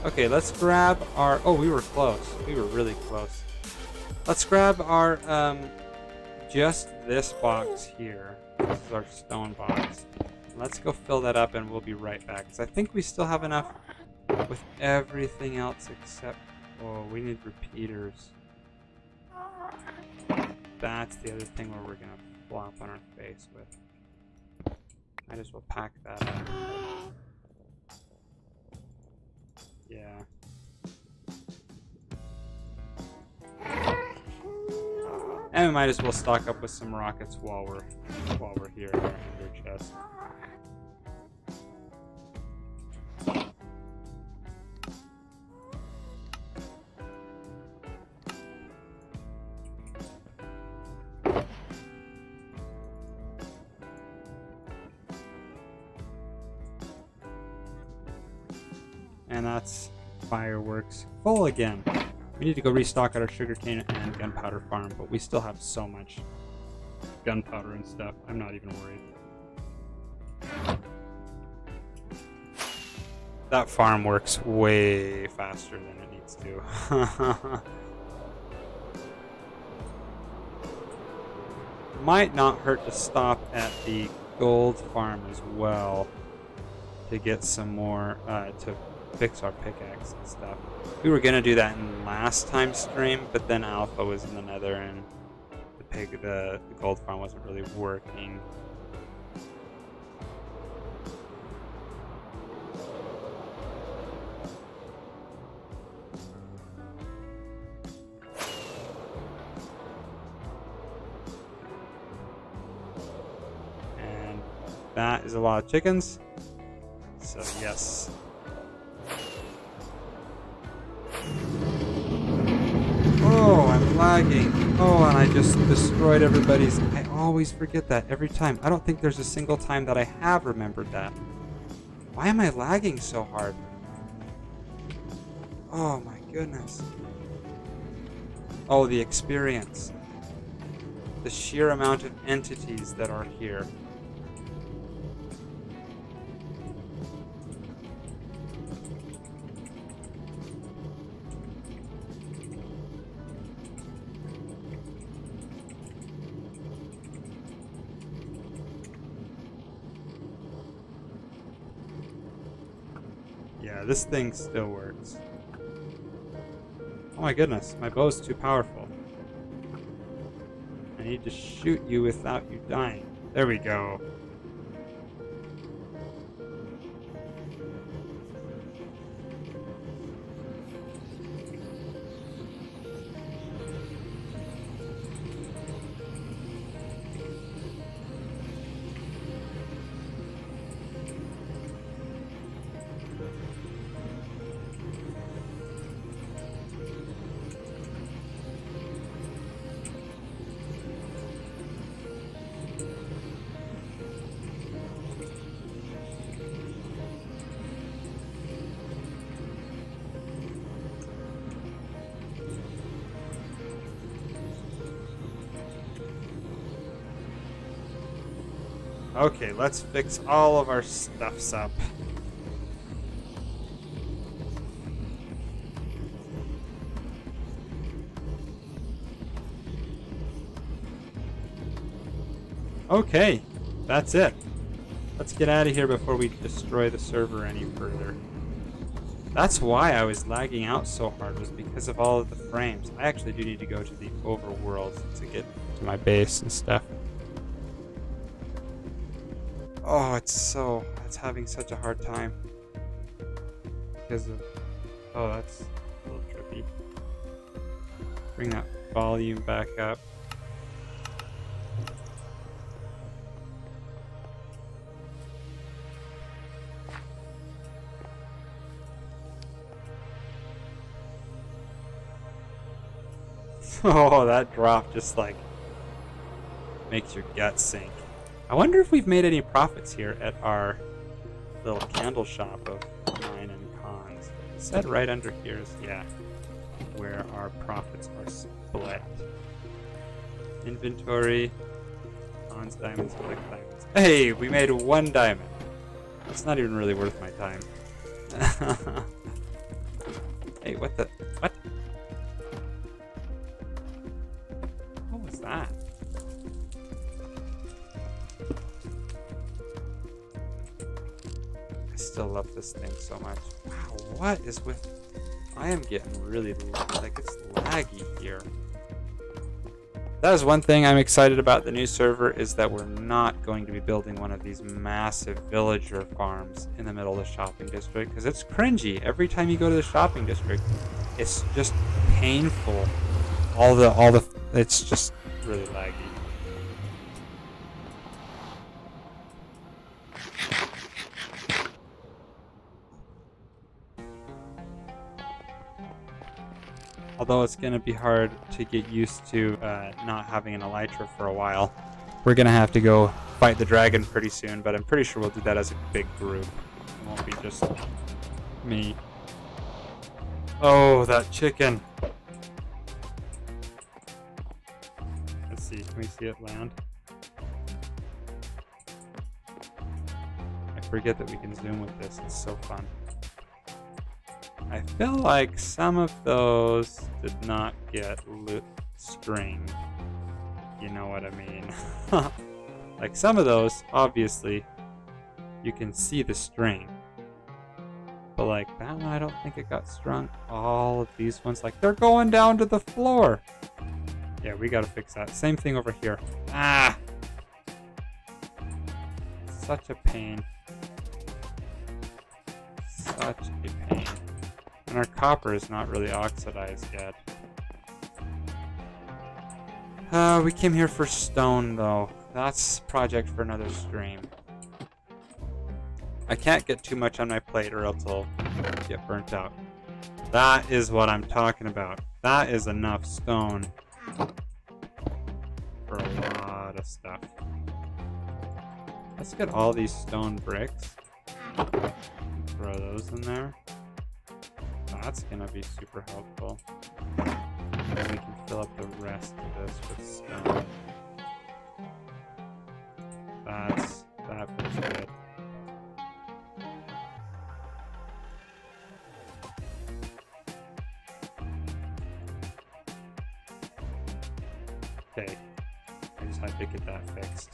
Okay, let's grab our... Oh, we were close. We were really close. Let's grab our, just this box here. This is our stone box. Let's go fill that up and we'll be right back. Because I think we still have enough with everything else except... Oh, we need repeaters. That's the other thing where we're going to flop on our face with. Might as well pack that up. Yeah. And we might as well stock up with some rockets while we're here in our ender chest. And that's fireworks full again. We need to go restock at our sugarcane and gunpowder farm, but we still have so much gunpowder and stuff. I'm not even worried. That farm works way faster than it needs to. Might not hurt to stop at the gold farm as well to get some more, to fix our pickaxe and stuff. We were gonna do that in last time's stream, but then Alpha was in the nether and the gold farm wasn't really working. And that is a lot of chickens. So yes. Oh, I'm lagging. Oh, and I just destroyed everybody's. I always forget that every time. I don't think there's a single time that I have remembered that. Why am I lagging so hard? Oh my goodness. Oh, the experience. The sheer amount of entities that are here. Yeah, this thing still works. Oh my goodness, my bow's too powerful. I need to shoot you without you dying. There we go. Okay, let's fix all of our stuffs up. Okay, that's it. Let's get out of here before we destroy the server any further. That's why I was lagging out so hard, was because of all of the frames. I actually do need to go to the overworld to get to my base and stuff. Oh, it's having such a hard time. Because of, oh, that's a little trippy. Bring that volume back up. Oh, that drop just like makes your gut sink. I wonder if we've made any profits here at our little candle shop of mine and cons. It said right under here is, yeah, where our profits are split. Inventory, cons, diamonds, black diamonds. Hey, we made 1 diamond. That's not even really worth my time. Hey, what the? What? What was that? I still love this thing so much. Wow, what is with... I am getting really, like, it's laggy here. That is one thing I'm excited about the new server, is that we're not going to be building one of these massive villager farms in the middle of the shopping district, because it's cringy. Every time you go to the shopping district, it's just painful. It's just really laggy. Although it's going to be hard to get used to not having an elytra for a while. We're going to have to go fight the dragon pretty soon, but I'm pretty sure we'll do that as a big group. It won't be just me. Oh, that chicken. Let's see, can we see it land? I forget that we can zoom with this, it's so fun. I feel like some of those did not get string. You know what I mean? Like some of those, obviously, you can see the string. But like that one, I don't think it got strung. All of these ones, like they're going down to the floor. Yeah, we gotta fix that. Same thing over here. Ah! Such a pain. Such a pain. And our copper is not really oxidized yet. We came here for stone, though. That's a project for another stream. I can't get too much on my plate or else I'll get burnt out. That is what I'm talking about. That is enough stone for a lot of stuff. Let's get all these stone bricks. Throw those in there. That's gonna be super helpful. And we can fill up the rest of this with stone. That feels good. Okay, I just had to get that fixed.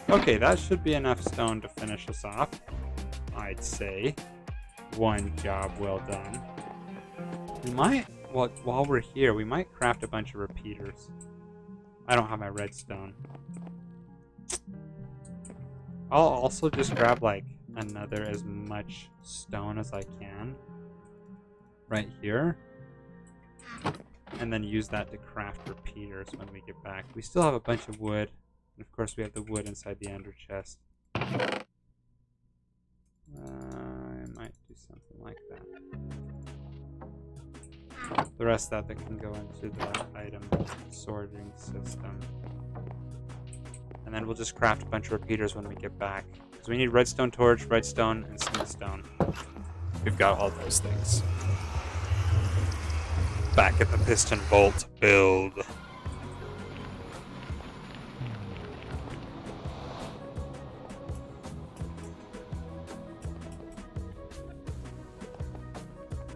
Okay, that should be enough stone to finish us off, I'd say. One job well done. We might, well, while we're here, we might craft a bunch of repeaters. I don't have my redstone. I'll also just grab like another as much stone as I can right here. And then use that to craft repeaters when we get back. We still have a bunch of wood. And of course we have the wood inside the ender chest. I might do something like that. The rest of that can go into the item sorting system. And then we'll just craft a bunch of repeaters when we get back. Because we need redstone torch, redstone, and smoothstone. We've got all those things. Back at the piston bolt build.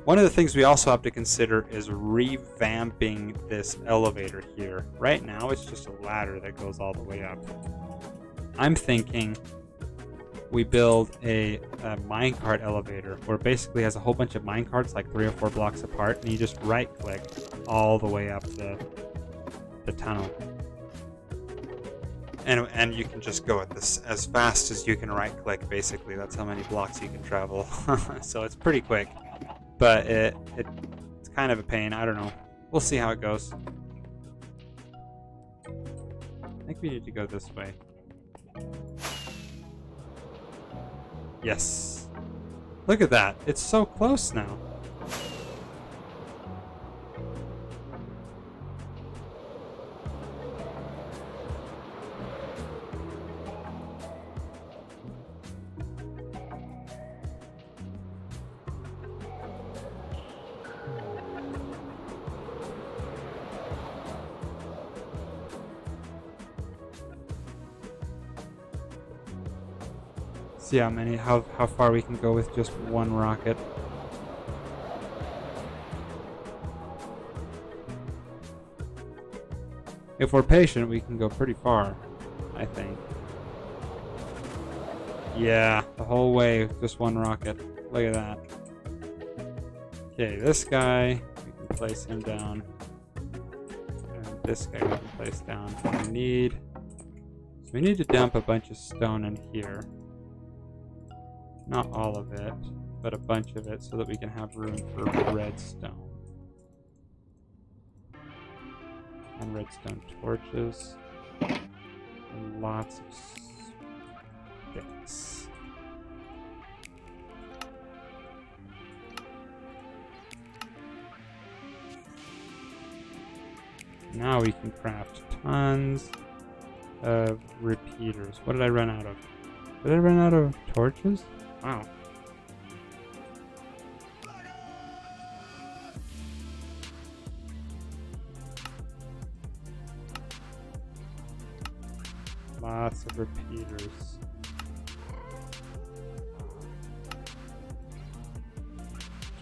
One of the things we also have to consider is revamping this elevator here. Right now it's just a ladder that goes all the way up. I'm thinking we build a minecart elevator where it basically has a whole bunch of minecarts like 3 or 4 blocks apart, and you just right click all the way up the tunnel. And you can just go at this as fast as you can right click, basically. That's how many blocks you can travel. So it's pretty quick. But it's kind of a pain. I don't know. We'll see how it goes. I think we need to go this way. Yes. Look at that. It's so close now. See how far we can go with just one rocket. If we're patient, we can go pretty far, I think. Yeah, the whole way with just one rocket. Look at that. Okay, this guy, we can place him down. And this guy we can place down. We need to dump a bunch of stone in here. Not all of it, but a bunch of it so that we can have room for redstone. And redstone torches. And lots of sticks. Now we can craft tons of repeaters. What did I run out of? Did I run out of torches? Wow. Lots of repeaters.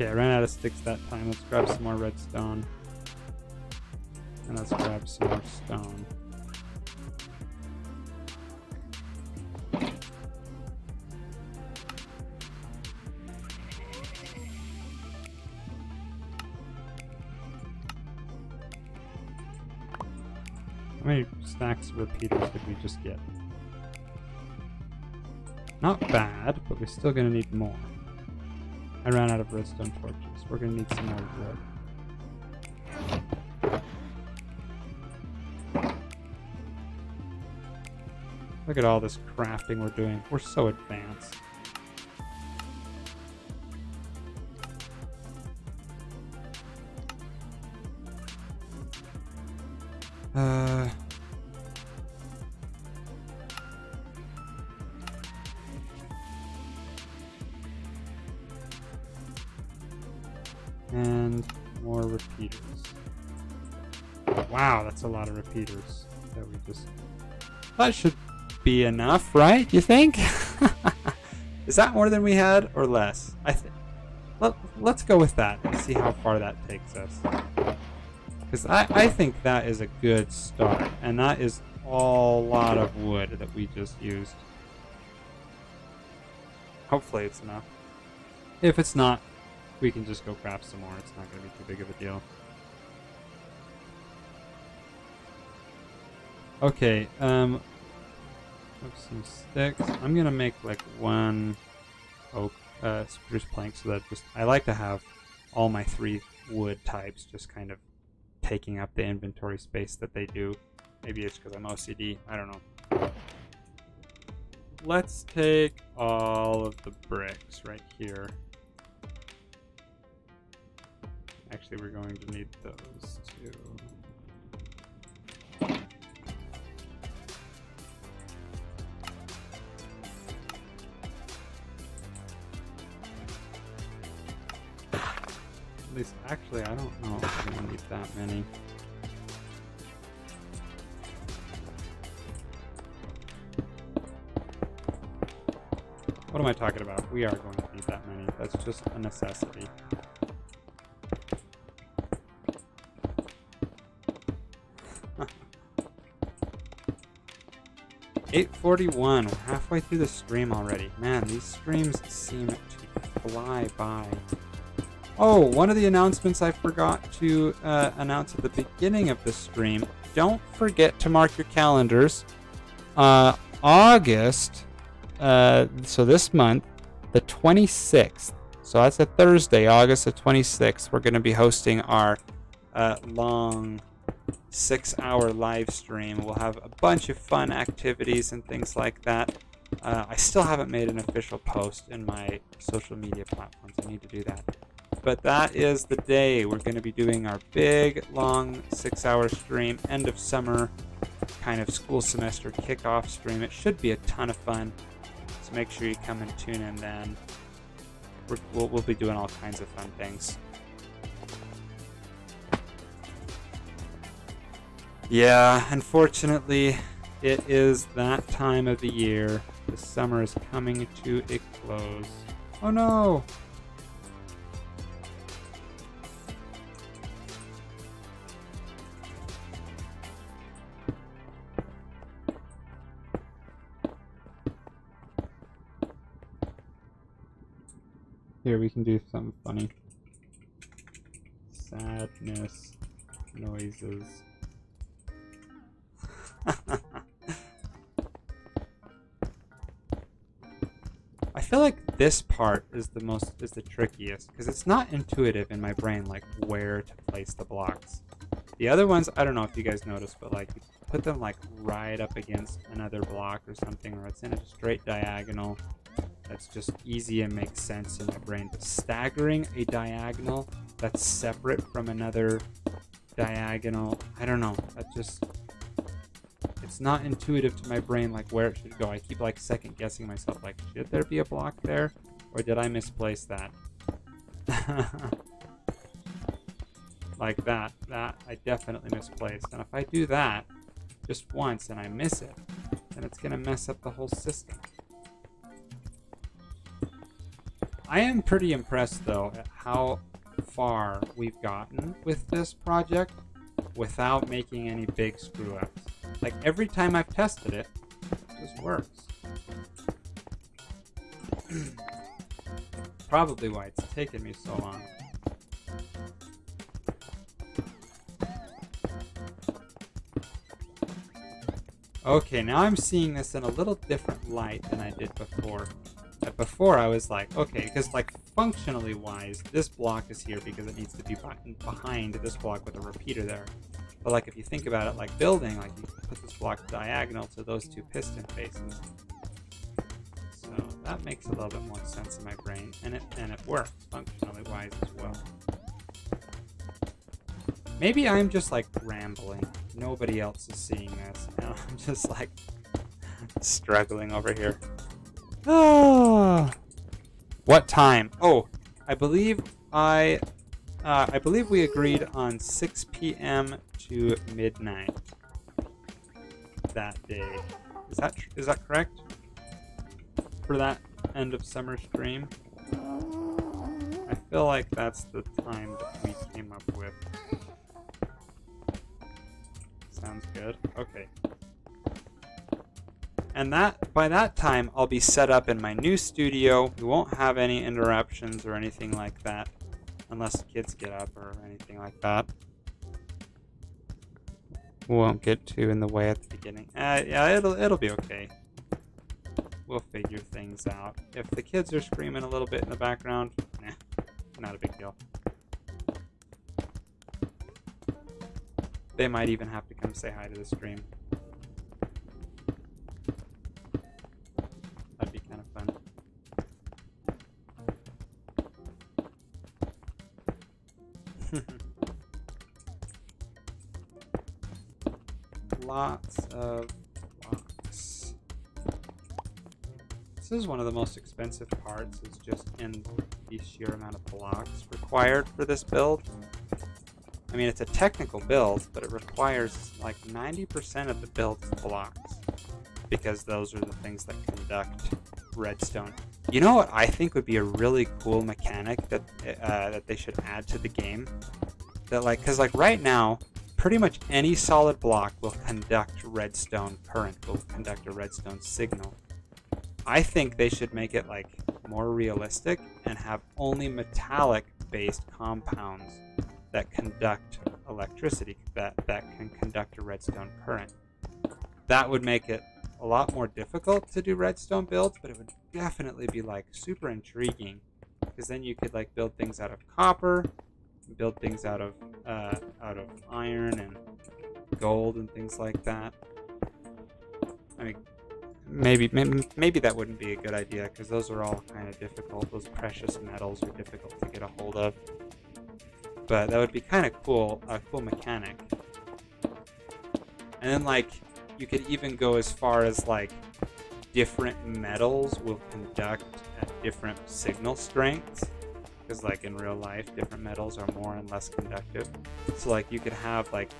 Okay, I ran out of sticks that time. Let's grab some more redstone. And let's grab some more stone. How many stacks of repeaters did we just get? Not bad, but we're still gonna need more. I ran out of redstone torches. We're gonna need some more wood. Look at all this crafting we're doing. We're so advanced. And more repeaters. Wow, that's a lot of repeaters that we just... That should be enough, right? You think? Is that more than we had or less? I think. Let's go with that and see how far that takes us. Because I think that is a good start. And that is a lot of wood that we just used. Hopefully it's enough. If it's not, we can just go craft some more. It's not going to be too big of a deal. Okay, some sticks. I'm going to make like one oak spruce plank so that just... I like to have all my 3 wood types just kind of taking up the inventory space that they do. Maybe it's because I'm OCD. I don't know. Let's take all of the bricks right here. Actually, we're going to need those too. At least, actually, I don't know if we're going to need that many. What am I talking about? We are going to need that many. That's just a necessity. $8:41. We're halfway through the stream already. Man, these streams seem to fly by. Oh, one of the announcements I forgot to announce at the beginning of the stream. Don't forget to mark your calendars. August, so this month, the 26th. So that's a Thursday, August the 26th. We're going to be hosting our long 6-hour live stream. We'll have a bunch of fun activities and things like that. I still haven't made an official post in my social media platforms. I need to do that. But that is the day we're going to be doing our big, long 6-hour stream, end of summer, kind of school semester kickoff stream. It should be a ton of fun. So make sure you come and tune in then. We'll be doing all kinds of fun things. Yeah, unfortunately, it is that time of the year. The summer is coming to a close. Oh no! Here, we can do something funny. Sadness noises. I feel like this part is the trickiest because it's not intuitive in my brain, like where to place the blocks. The other ones, I don't know if you guys noticed, but like you put them like right up against another block or something, or it's in a straight diagonal. That's just easy and makes sense in my brain. But staggering a diagonal that's separate from another diagonal, I don't know. That just... It's not intuitive to my brain like where it should go. I keep like second guessing myself, like should there be a block there or did I misplace that? Like that I definitely misplaced. And if I do that just once and I miss it, then it's gonna mess up the whole system. I am pretty impressed though at how far we've gotten with this project without making any big screw ups. Like every time I've tested it, it just works. Probably why it's taken me so long. Okay, now I'm seeing this in a little different light than I did before. Before I was like, okay, because like functionally wise, this block is here because it needs to be behind this block with a repeater there. But like if you think about it like building, like you put this block diagonal to those two piston faces. So that makes a little bit more sense in my brain, and it works functionally wise as well. Maybe I'm just like rambling. Nobody else is seeing this. And I'm just like struggling over here. Ah. What time? Oh, I believe we agreed on 6 p.m. to midnight that day. Is that correct? For that end of summer stream? I feel like that's the time that we came up with. Sounds good. Okay. And by that time, I'll be set up in my new studio. We won't have any interruptions or anything like that, unless the kids get up or anything like that. We won't get too in the way at the beginning. Yeah, it'll be okay. We'll figure things out. If the kids are screaming a little bit in the background, nah, not a big deal. They might even have to come say hi to the stream. That'd be kind of fun. Lots of blocks. This is one of the most expensive parts, is just in the sheer amount of blocks required for this build. I mean, it's a technical build, but it requires like 90% of the build's blocks, because those are the things that conduct redstone. You know what I think would be a really cool mechanic that that they should add to the game? That like, cause like right now, pretty much any solid block will conduct redstone current, will conduct a redstone signal. I think they should make it like more realistic and have only metallic-based compounds that conduct electricity, that can conduct a redstone current. That would make it a lot more difficult to do redstone builds, but it would definitely be like super intriguing, because then you could like build things out of copper, build things out of iron and gold and things like that. I mean, maybe that wouldn't be a good idea, because those are all kind of difficult. Those precious metals are difficult to get a hold of. But that would be kind of cool, a cool mechanic. And then like, you could even go as far as like, different metals will conduct at different signal strengths. Because like in real life, different metals are more and less conductive. So like you could have like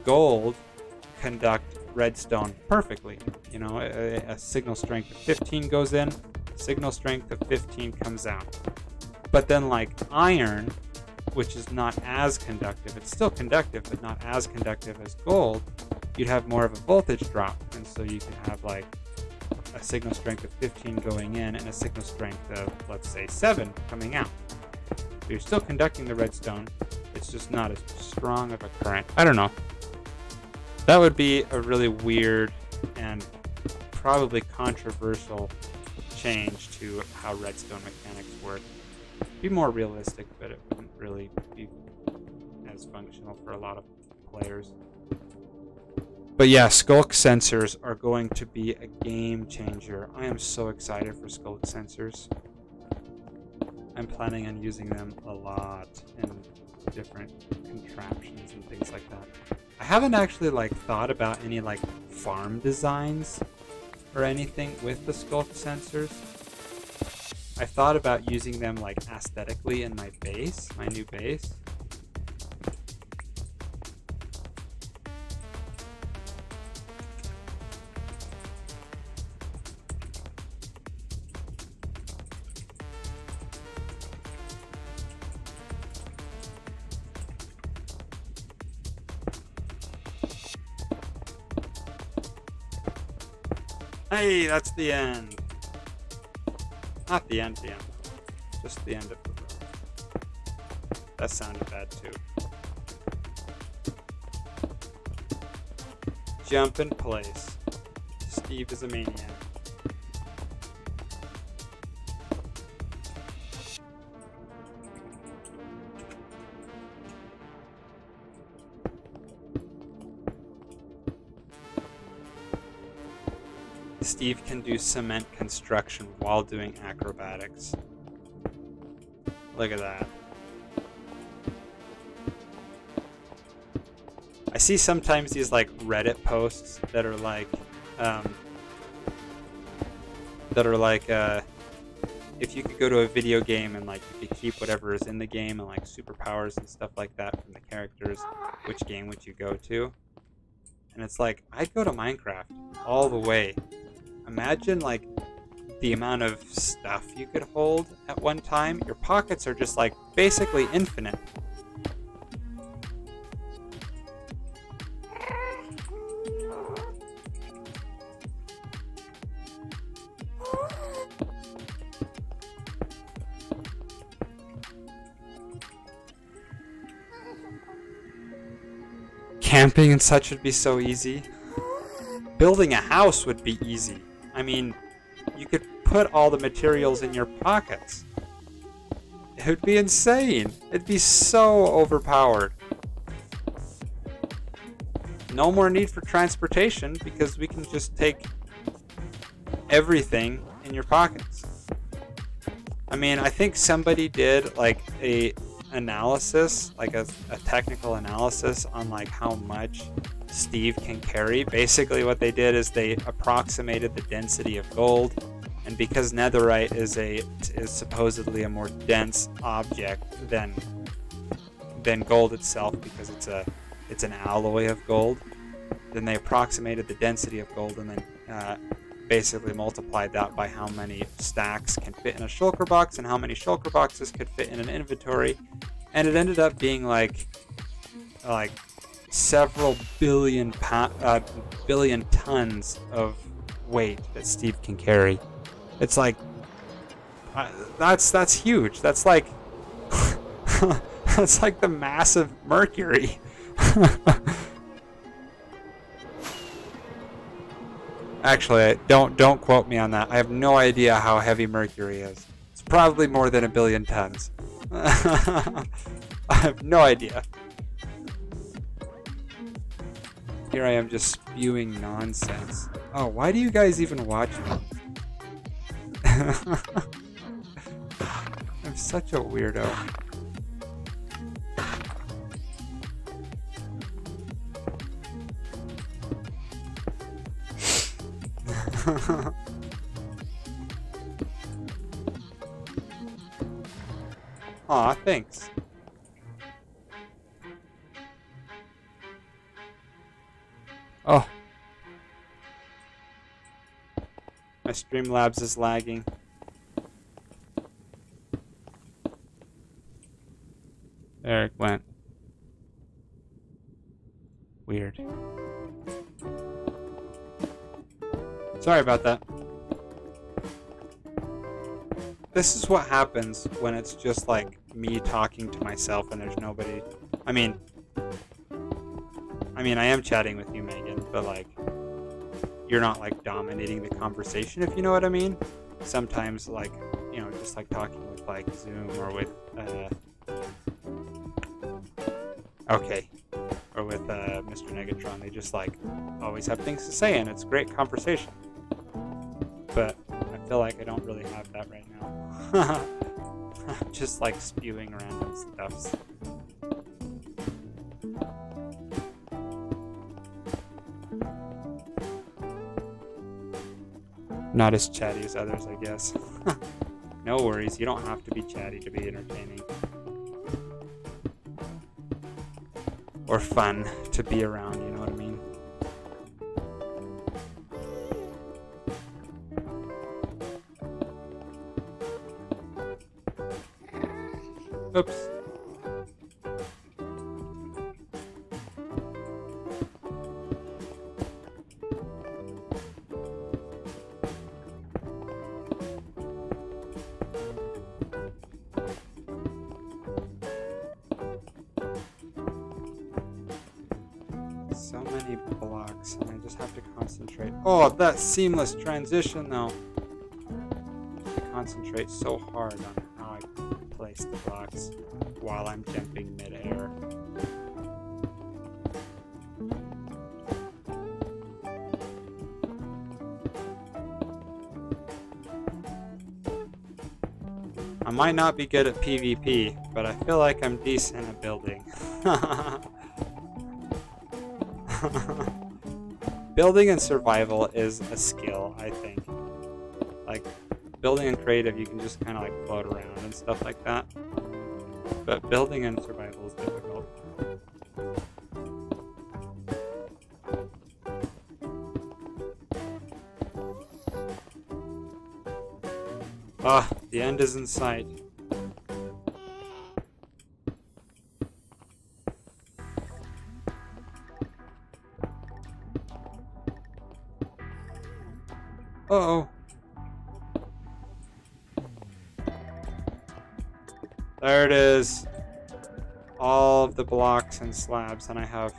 gold conduct redstone perfectly. You know, a signal strength of 15 goes in, signal strength of 15 comes out. But then like iron, which is not as conductive, it's still conductive, but not as conductive as gold, you'd have more of a voltage drop. And so you could have like a signal strength of 15 going in and a signal strength of, let's say, 7 coming out. So you're still conducting the redstone, it's just not as strong of a current. I don't know. That would be a really weird and probably controversial change to how redstone mechanics work. It'd be more realistic, but it wouldn't really be as functional for a lot of players. But yeah, skulk sensors are going to be a game changer. I am so excited for skulk sensors. I'm planning on using them a lot in different contraptions and things like that. I haven't actually like thought about any like farm designs or anything with the skulk sensors. I thought about using them like aesthetically in my base, my new base. Hey, that's the end. Not the end, just the end of the road. That sounded bad too. Jump in place. Steve is a maniac. Steve can do cement construction while doing acrobatics. Look at that. I see sometimes these like Reddit posts that are like, if you could go to a video game and like you could keep whatever is in the game and like superpowers and stuff like that from the characters, which game would you go to? And it's like, I'd go to Minecraft all the way. Imagine like the amount of stuff you could hold at one time. Your pockets are just like basically infinite. Camping and such would be so easy. Building a house would be easy. I mean, you could put all the materials in your pockets. It would be insane. It'd be so overpowered. No more need for transportation because we can just take everything in your pockets. I mean, I think somebody did like a analysis, like a technical analysis on like how much Steve can carry. Basically what they did is they approximated the density of gold, and because netherite is supposedly a more dense object than gold itself, because it's an alloy of gold, then they approximated the density of gold and then basically multiplied that by how many stacks can fit in a shulker box and how many shulker boxes could fit in an inventory, and it ended up being like several billion tons of weight that Steve can carry. It's like that's huge. That's like that's like the mass of Mercury. Actually, don't quote me on that. I have no idea how heavy Mercury is. It's probably more than 1 billion tons. I have no idea. Here I am just spewing nonsense. Oh, why do you guys even watch me? I'm such a weirdo. Aw, thanks. Oh. My Streamlabs is lagging. There it went. Weird. Sorry about that. This is what happens when it's just like me talking to myself and there's nobody. I mean, I am chatting with you, Megan, but like, you're not like dominating the conversation, if you know what I mean. Sometimes, like, you know, just like talking with like Zoom or with, okay, or with Mr. Negatron, they just like always have things to say and it's great conversation. But I feel like I don't really have that right now. I'm just like spewing random stuff. Not as chatty as others, I guess. No worries, you don't have to be chatty to be entertaining. Or fun to be around, you know what I mean? Oops. many blocks, and I just have to concentrate. Oh, that seamless transition, though. I concentrate so hard on how I place the blocks while I'm jumping mid-air. I might not be good at PvP, but I feel like I'm decent at building. Building and survival is a skill, I think. Like, building and creative, you can just kind of like float around and stuff like that. But building and survival is difficult. Ah, the end is in sight. Uh-oh. There it is. All of the blocks and slabs, and I have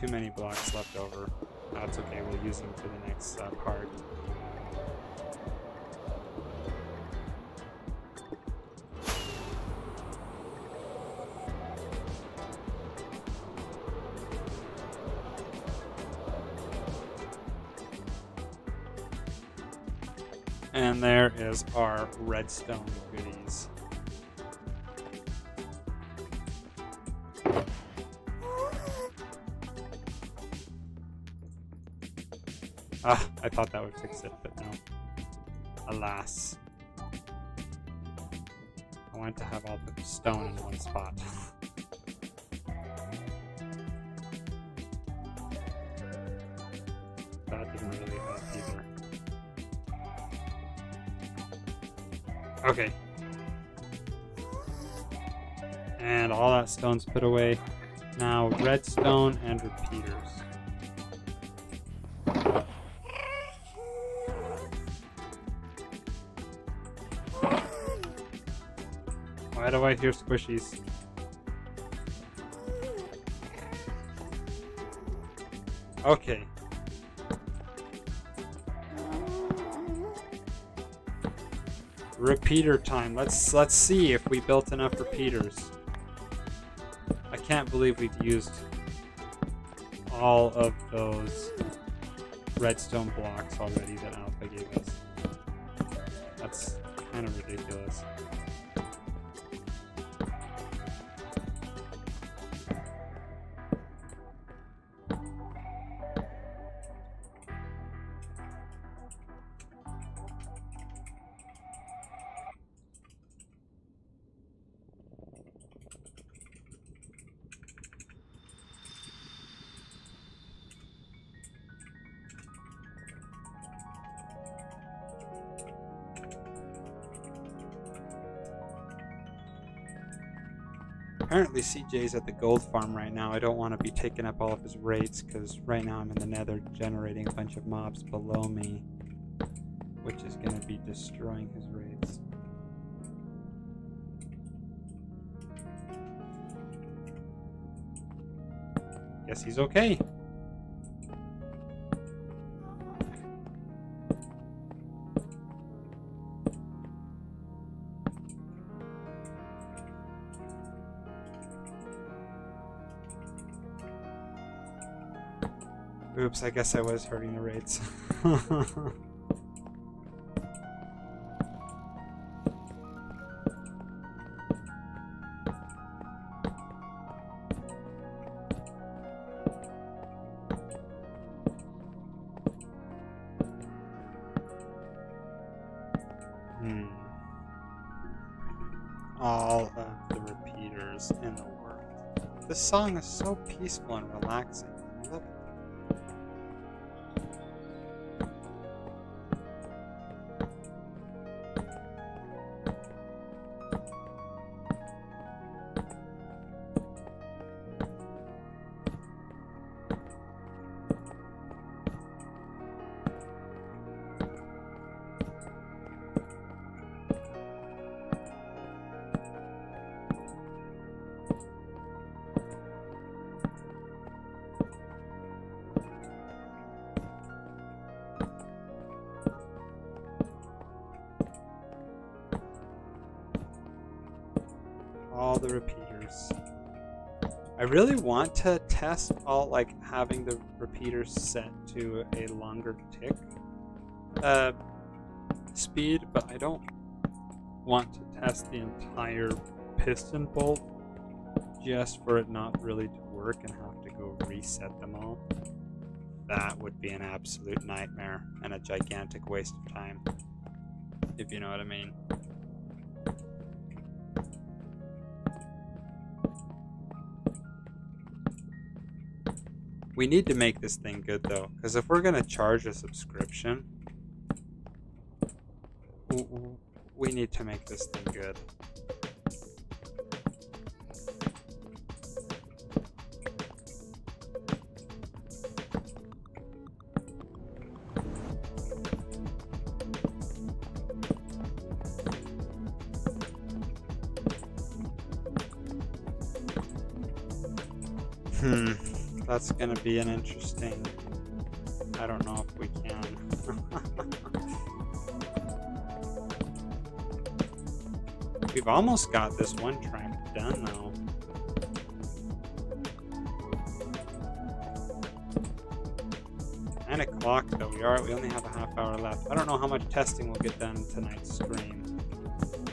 too many blocks left over. That's okay, we'll use them for the next part. And there is our redstone goodies. Ah, I thought that would fix it, but no. Alas. I wanted to have all the stone in one spot. That didn't really help either. Okay. And all that stone's put away. Now redstone and repeaters. Why do I hear squishies? Okay. Repeater time. Let's see if we built enough repeaters. I can't believe we've used all of those redstone blocks already that Alpha gave us. That's kind of ridiculous. Apparently CJ's at the gold farm right now. I don't want to be taking up all of his rates because right now I'm in the nether generating a bunch of mobs below me, which is going to be destroying his rates. Guess he's okay. Oops, I guess I was hurting the rates. All of the repeaters in the world. This song is so peaceful and relaxing. I love it. all the repeaters. I really want to test all, like, having the repeaters set to a longer tick speed, but I don't want to test the entire piston bolt just for it not really to work and have to go reset them all. That would be an absolute nightmare and a gigantic waste of time, if you know what I mean. We need to make this thing good though, because if we're going to charge a subscription, we need to make this thing good. That's gonna be an interesting... I don't know if we can. We've almost got this one track done though. Nine o'clock though, we only have a half hour left. I don't know how much testing we'll get done in tonight's stream.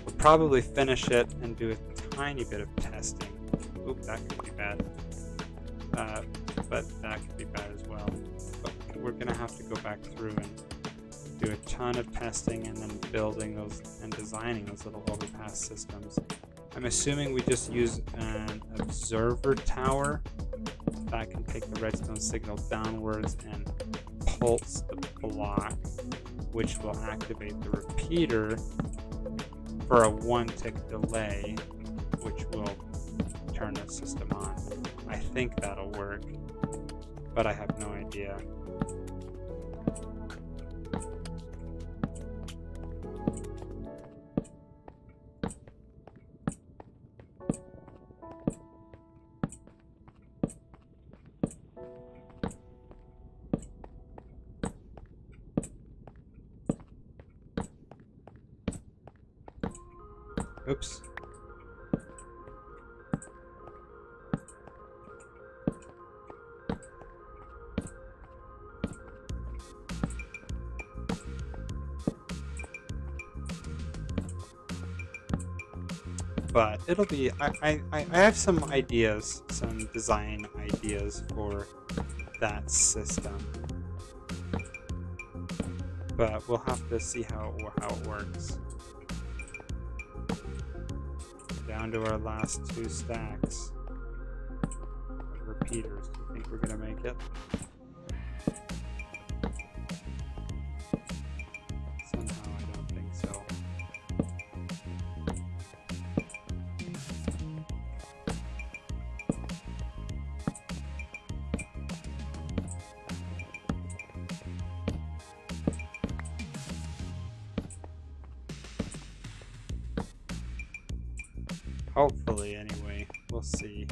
We'll probably finish it and do a tiny bit of testing. Oop, that could be bad. But that could be bad as well. But we're gonna have to go back through and do a ton of testing and then building those and designing those little overpass systems. I'm assuming we just use an observer tower that can take the redstone signal downwards and pulse the block, which will activate the repeater for a 1-tick delay, which will turn the system on. I think that'll work, but I have no idea. Oops. But it'll be, I have some ideas, some design ideas for that system. But we'll have to see how it works. Down to our last 2 stacks of repeaters. Do you think we're gonna make it? Somehow I don't think so. Hopefully, anyway. We'll see.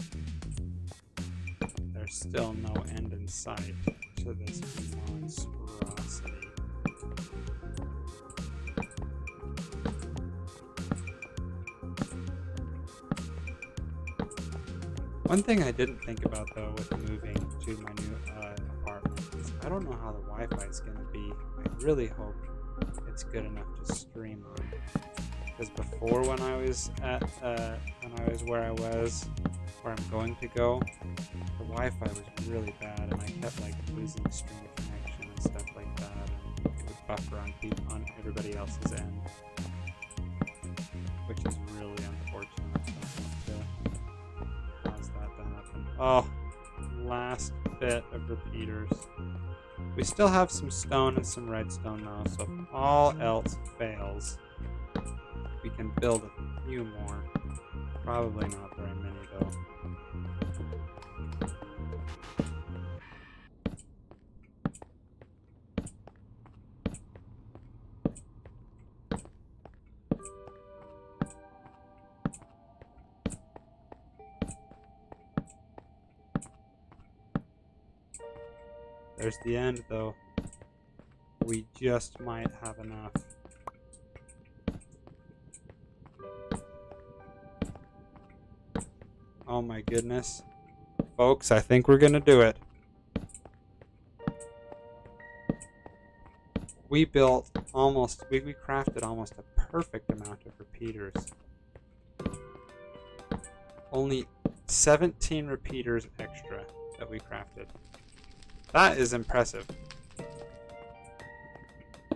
There's still no end in sight to this monstrosity. One thing I didn't think about, though, with moving to my new apartment is I don't know how the Wi-Fi is going to be. I really hope it's good enough to stream on. Because before, when I was at where I'm going to go, the Wi-Fi was really bad, and I kept like losing stream connection and stuff like that, and it would buffer on everybody else's end, which is really unfortunate. So I have to cause that to happen. Oh, last bit of repeaters. We still have some stone and some redstone now, so if all else fails, we can build a few more. Probably not very many though. There's the end though. We just might have enough. Oh my goodness. Folks, I think we're gonna do it. We built almost, we crafted almost a perfect amount of repeaters. Only 17 repeaters extra that we crafted. That is impressive.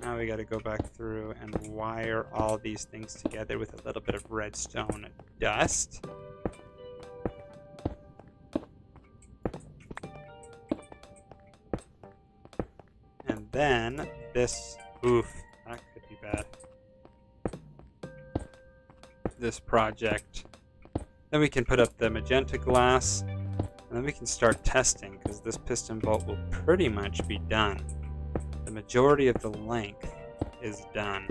Now we gotta go back through and wire all these things together with a little bit of redstone dust. And then this, oof, that could be bad. This project. Then we can put up the magenta glass, and then we can start testing, because this piston bolt will pretty much be done. The majority of the length is done.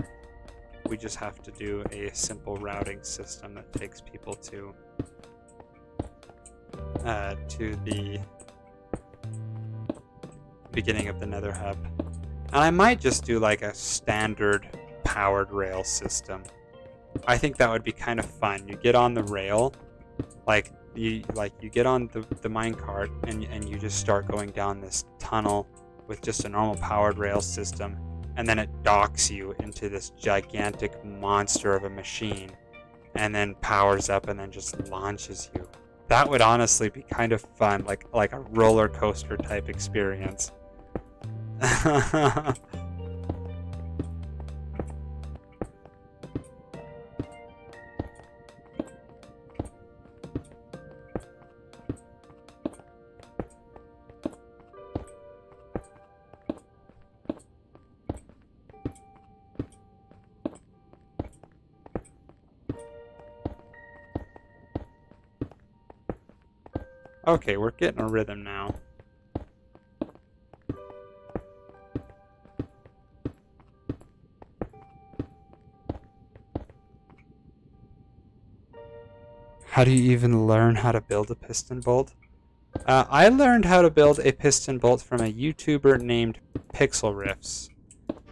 We just have to do a simple routing system that takes people to the beginning of the nether hub. And I might just do like a standard powered rail system. I think that would be kind of fun. You get on the rail, like you get on the minecart and you just start going down this tunnel with just a normal powered rail system, and then it docks you into this gigantic monster of a machine, and then powers up and then just launches you. That would honestly be kind of fun, like a roller coaster type experience. Okay, we're getting a rhythm now. How do you even learn how to build a piston bolt? I learned how to build a piston bolt from a YouTuber named Pixel Riffs.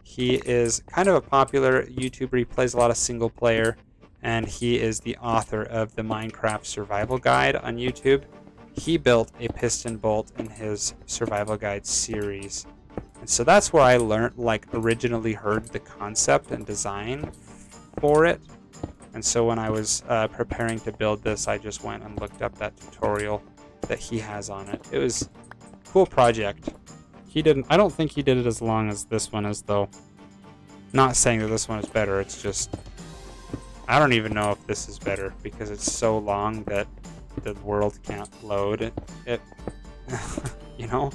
He is kind of a popular YouTuber. He plays a lot of single player, and he is the author of the Minecraft Survival Guide on YouTube. He built a piston bolt in his Survival Guide series. And so that's where I learned, originally heard the concept and design for it. And so when I was preparing to build this, I just went and looked up that tutorial that he has on it. It was a cool project. I don't think he did it as long as this one is, though. Not saying that this one is better, it's just, I don't even know if this is better, because it's so long that the world can't load it you know.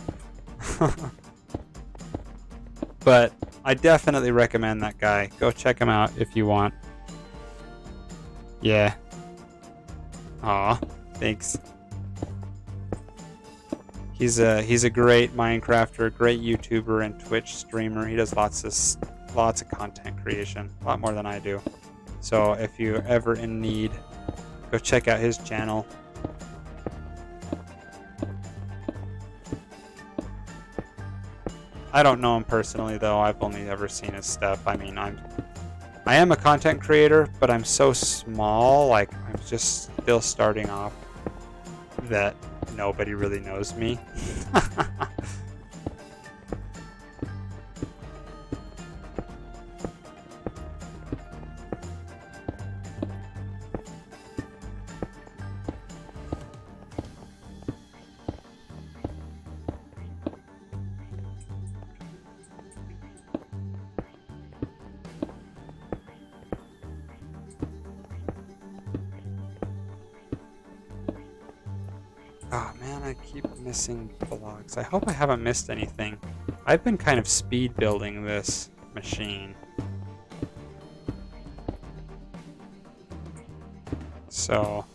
But I definitely recommend that guy. Go check him out if you want. Yeah. Aw, thanks. He's a great Minecrafter, great YouTuber and Twitch streamer. He does lots of content creation, a lot more than I do. So if you're ever in need, go check out his channel. I don't know him personally, though. I've only ever seen his stuff. I mean, I am a content creator, but I'm so small, I'm just still starting off, that nobody really knows me. Oh man, I keep missing blocks. I hope I haven't missed anything. I've been kind of speed building this machine. So,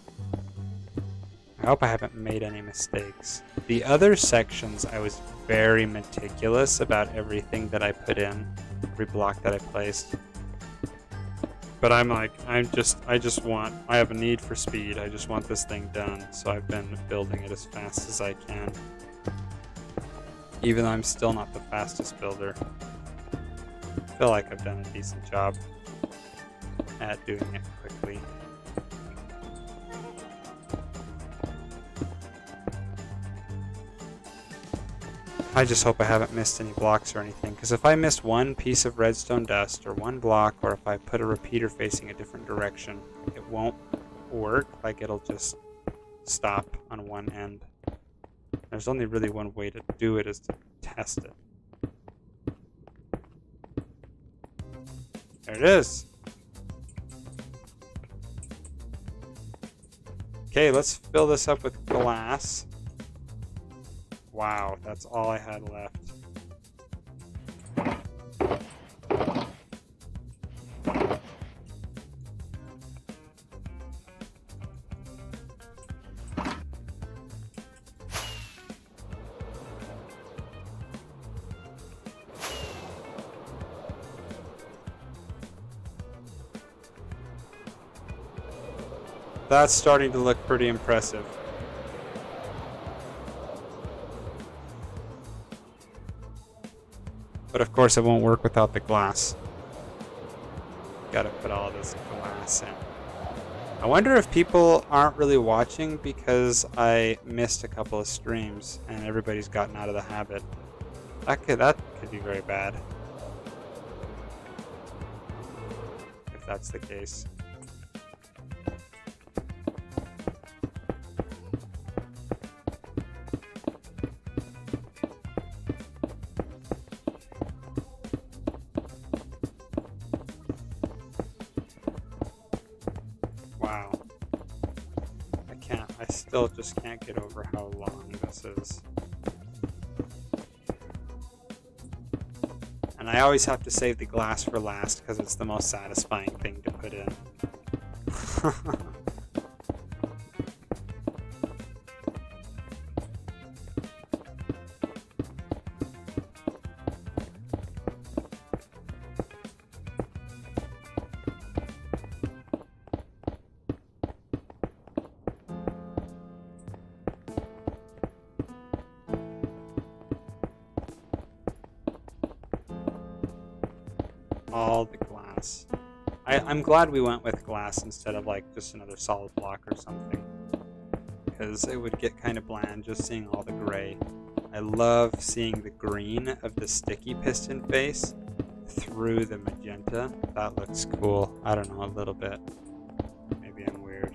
I hope I haven't made any mistakes. The other sections, I was very meticulous about everything that I put in, every block that I placed. But I have a need for speed. I just want this thing done. So I've been building it as fast as I can. Even though I'm still not the fastest builder. I feel like I've done a decent job at doing it quickly. I just hope I haven't missed any blocks or anything, because if I missed one piece of redstone dust or one block, or if I put a repeater facing a different direction, it won't work. Like, it'll just stop on one end. There's only really one way to do it, is to test it. There it is. Okay, let's fill this up with glass. Wow, that's all I had left. That's starting to look pretty impressive. But of course it won't work without the glass. Gotta put all this glass in. I wonder if people aren't really watching because I missed a couple of streams and everybody's gotten out of the habit. That could be very bad. If that's the case. Wow. I still just can't get over how long this is. And I always have to save the glass for last because it's the most satisfying thing to put in. All the glass. I'm glad we went with glass instead of like just another solid block or something, because it would get kind of bland just seeing all the gray. I love seeing the green of the sticky piston face through the magenta. That looks cool. I don't know, a little bit. Maybe I'm weird.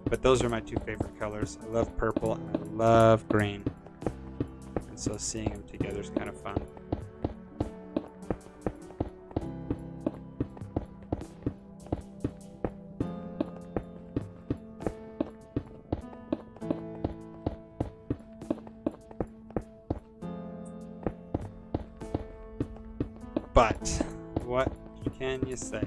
But those are my two favorite colors. I love purple and I love green. And so seeing them together is kind of fun. But what can you say?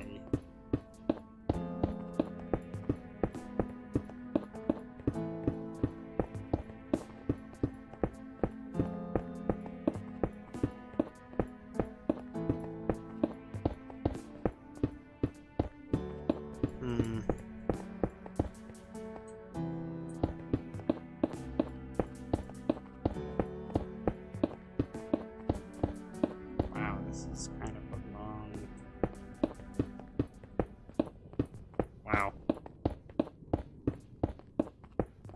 It's kind of a long... Wow.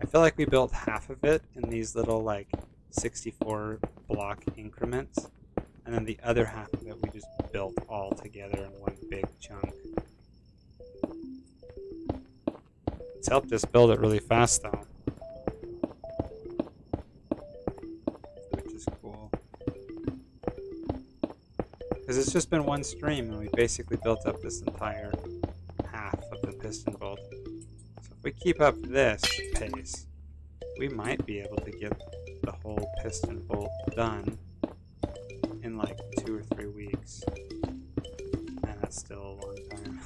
I feel like we built half of it in these little like 64 block increments, and then the other half of it we just built all together in one big chunk. It's helped us build it really fast though. Because it's just been one stream and we basically built up this entire half of the piston bolt. So if we keep up this pace, we might be able to get the whole piston bolt done in like 2 or 3 weeks. And that's still a long time.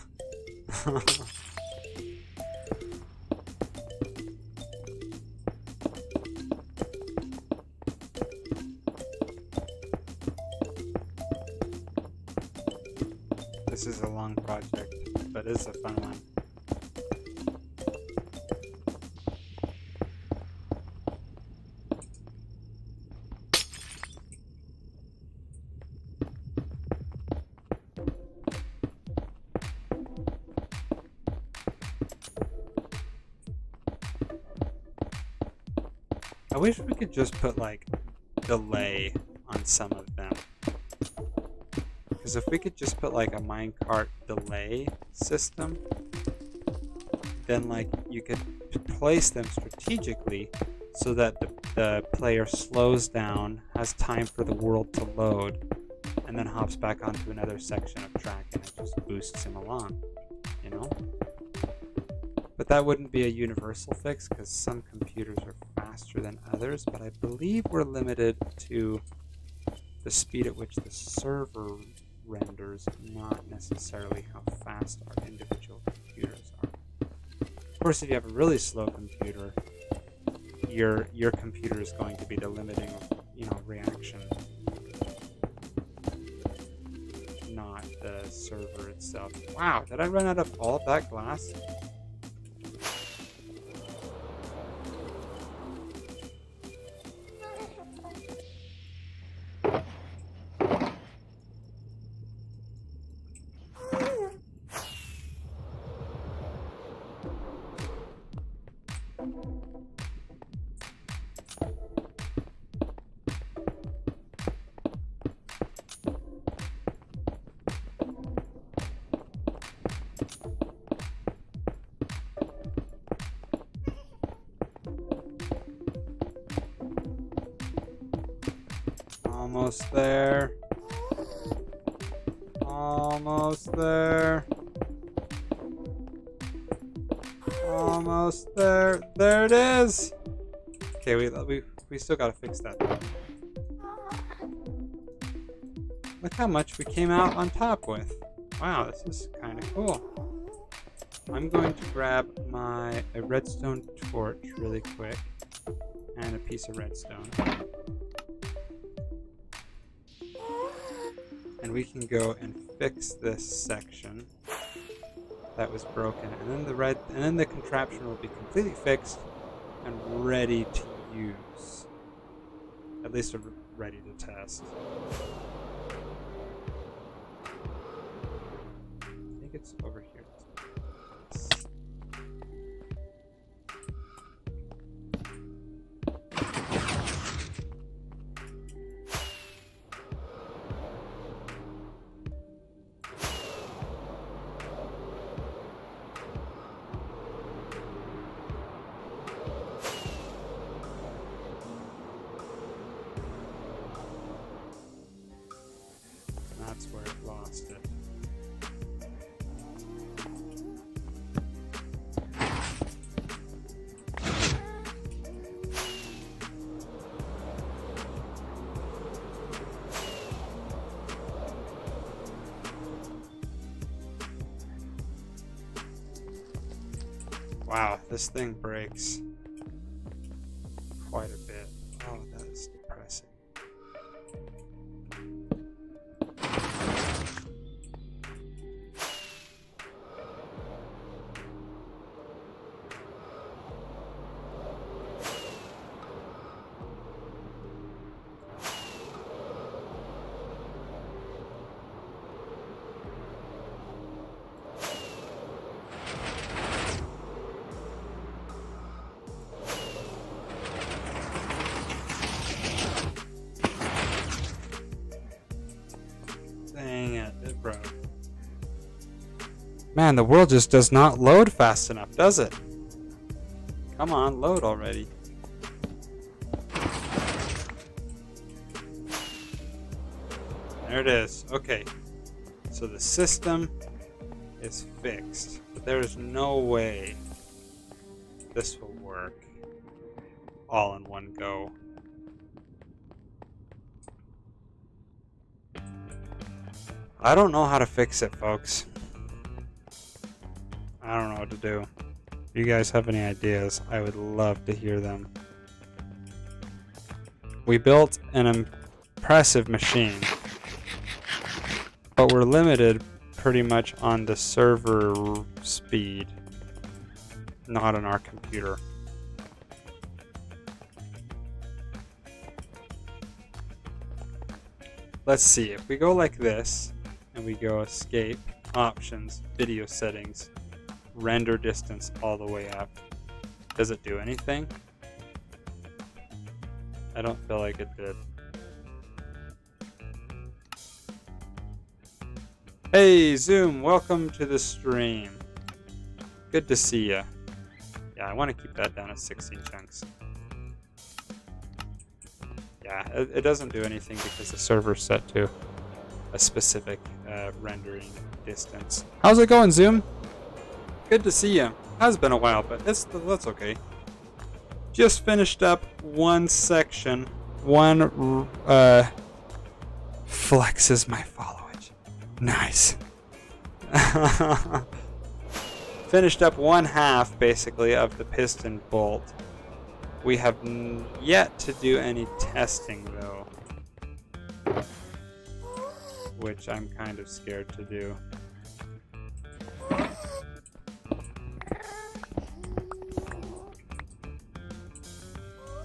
This is a long project, but it's a fun one. I wish we could just put like delay on some of them. Because if we could just put like a minecart delay system, then like you could place them strategically so that the player slows down, has time for the world to load, and then hops back onto another section of track and it just boosts him along, you know? But that wouldn't be a universal fix because some computers are faster than others, but I believe we're limited to the speed at which the server renders, not necessarily how fast our individual computers are. Of course, if you have a really slow computer, your computer is going to be the limiting, reaction, not the server itself. Wow, did I run out of all of that glass? Almost there. Almost there. Almost there. There it is. Okay, we still gotta fix that. Look how much we came out on top with. Wow, this is kind of cool. I'm going to grab a redstone torch really quick and a piece of redstone. And we can go and fix this section that was broken, and then the contraption will be completely fixed and ready to use. At least ready to test. I think it's over here. That's where it lost it. Wow, this thing breaks quite a bit. Oh, that is depressing. Dang it, it broke. Man, the world just does not load fast enough, does it? Come on, load already. There it is. Okay. So the system is fixed, but there is no way this will work all in one go. I don't know how to fix it, folks. I don't know what to do. If you guys have any ideas, I would love to hear them. We built an impressive machine, but we're limited pretty much on the server speed, not on our computer. Let's see, if we go like this, and we go escape, options, video settings, render distance all the way up, does it do anything? I don't feel like it did. Hey Zoom, welcome to the stream. Good to see ya. Yeah, I want to keep that down at 16 chunks. Yeah, it doesn't do anything because the server's set to a specific rendering distance. How's it going, Zoom? Good to see you. Has been a while, but that's okay. Just finished up one section. One flexes my followage. Nice. Finished up one half, basically, of the piston bolt. We have yet to do any testing, though, which I'm kind of scared to do.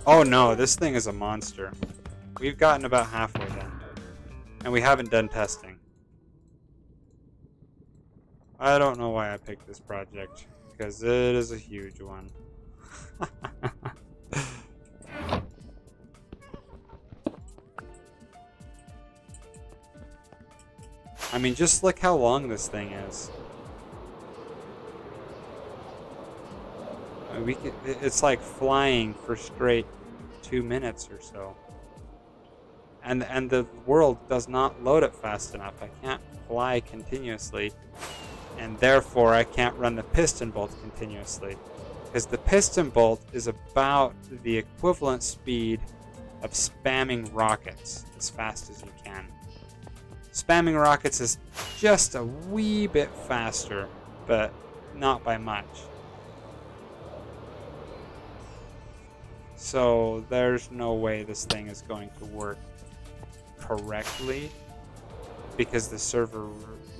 Oh no, this thing is a monster. We've gotten about halfway done, and we haven't done testing. I don't know why I picked this project, because it is a huge one. I mean, just look how long this thing is. It's like flying for straight 2 minutes or so. And the world does not load it fast enough. I can't fly continuously, and therefore I can't run the piston bolt continuously. Because the piston bolt is about the equivalent speed of spamming rockets as fast as you can. Spamming rockets is just a wee bit faster, but not by much. So there's no way this thing is going to work correctly because the server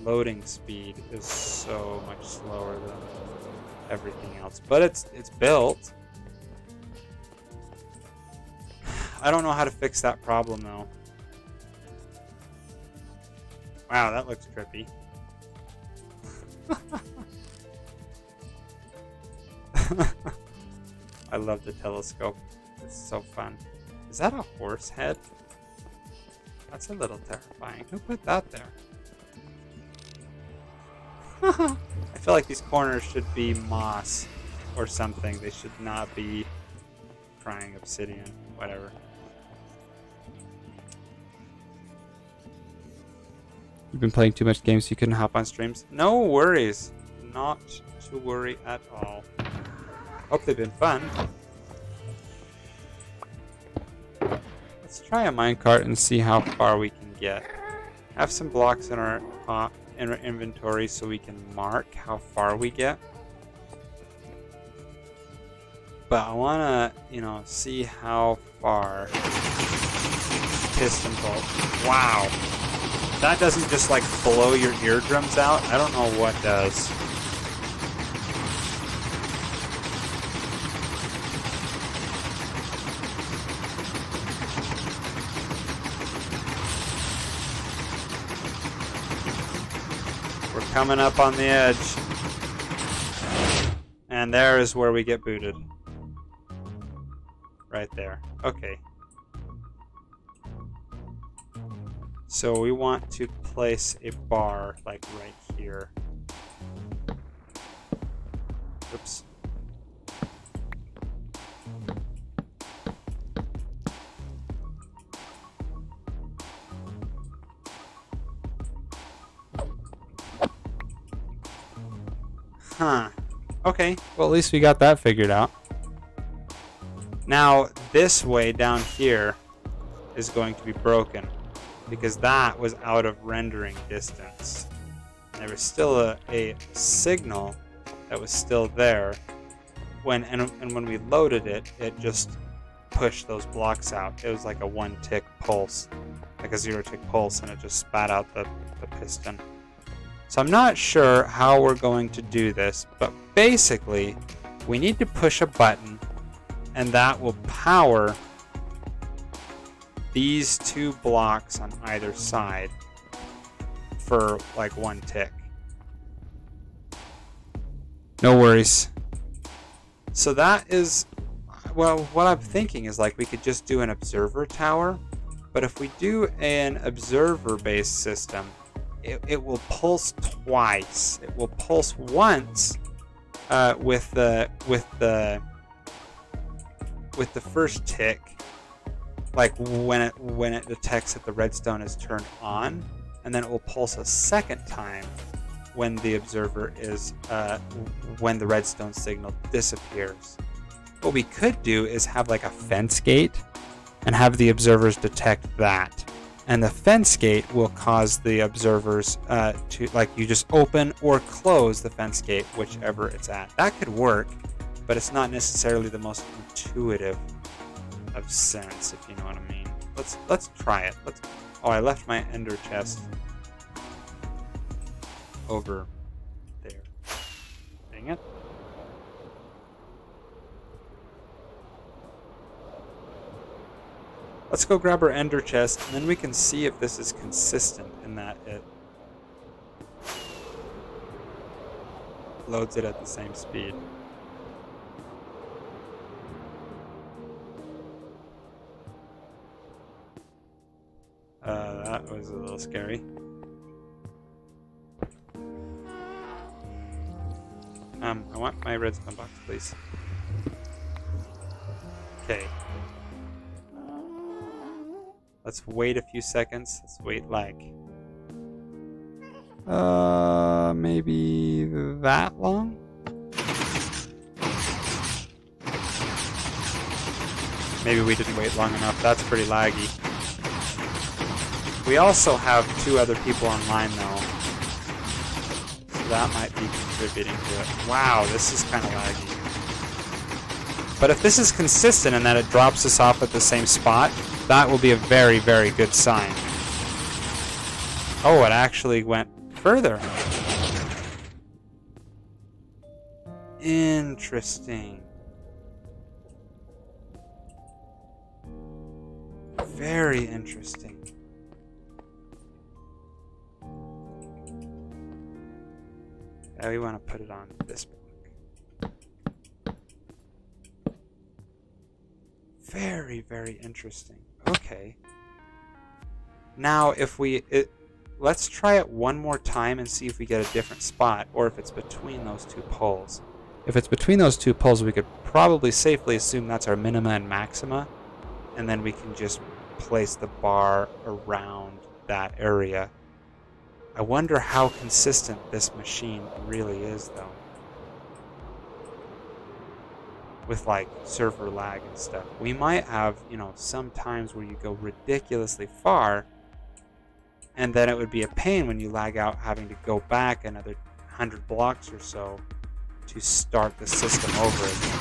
loading speed is so much slower than everything else. But it's built. I don't know how to fix that problem though. Wow, that looks trippy. I love the telescope. It's so fun. Is that a horse head? That's a little terrifying. Who put that there? I feel like these corners should be moss or something. They should not be crying obsidian. Whatever. You've been playing too much games so you couldn't hop on streams? No worries. Not to worry at all. Hope they've been fun. Let's try a minecart and see how far we can get. Have some blocks in our inventory so we can mark how far we get. But I want to, see how far piston bolt. Wow. That doesn't just like blow your eardrums out. I don't know what does. We're coming up on the edge. And there is where we get booted. Right there. Okay. So we want to place a bar like right here. Oops. Huh. Okay. Well, at least we got that figured out. Now, this way down here is going to be broken, because that was out of rendering distance. There was still a signal that was still there. And when we loaded it, it just pushed those blocks out. It was like a 1-tick pulse, like a 0-tick pulse, and it just spat out the piston. So I'm not sure how we're going to do this, but basically we need to push a button, and that will power these 2 blocks on either side for like 1 tick. No worries. So that is, well, what I'm thinking is like we could just do an observer tower, but if we do an observer based system, it will pulse twice. It will pulse once with the first tick, like when it detects that the redstone is turned on, and then it will pulse a second time when the observer is when the redstone signal disappears. What we could do is have like a fence gate and have the observers detect that, and the fence gate will cause the observers to, like, you just open or close the fence gate, whichever it's at. That could work, but it's not necessarily the most intuitive of sense, if you know what I mean. Let's try it. Oh, I left my ender chest over there. Dang it. Let's go grab our ender chest, and then we can see if this is consistent in that it loads it at the same speed. That was a little scary. I want my redstone box, please. Okay. Let's wait a few seconds. Let's wait like maybe that long? Maybe we didn't wait long enough. That's pretty laggy. We also have 2 other people online though, so that might be contributing to it. Wow, this is kind of laggy. But if this is consistent and that it drops us off at the same spot, that will be a very, very good sign. Oh, it actually went further. Interesting. Very interesting. Yeah, we want to put it on this block. Very, very interesting. Okay. Now, if let's try it one more time and see if we get a different spot, or if it's between those 2 poles. If it's between those 2 poles, we could probably safely assume that's our minima and maxima, and then we can just place the bar around that area. I wonder how consistent this machine really is, though. With like server lag and stuff. We might have, you know, some times where you go ridiculously far, and then it would be a pain when you lag out having to go back another 100 blocks or so to start the system over again.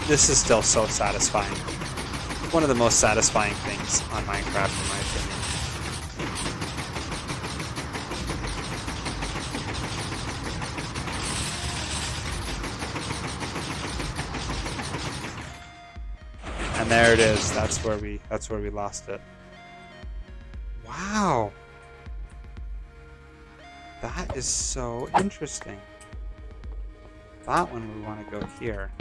This is still so satisfying. One of the most satisfying things on Minecraft, in my opinion. And there it is. That's where we lost it. Wow. That is so interesting. That one we want to go here.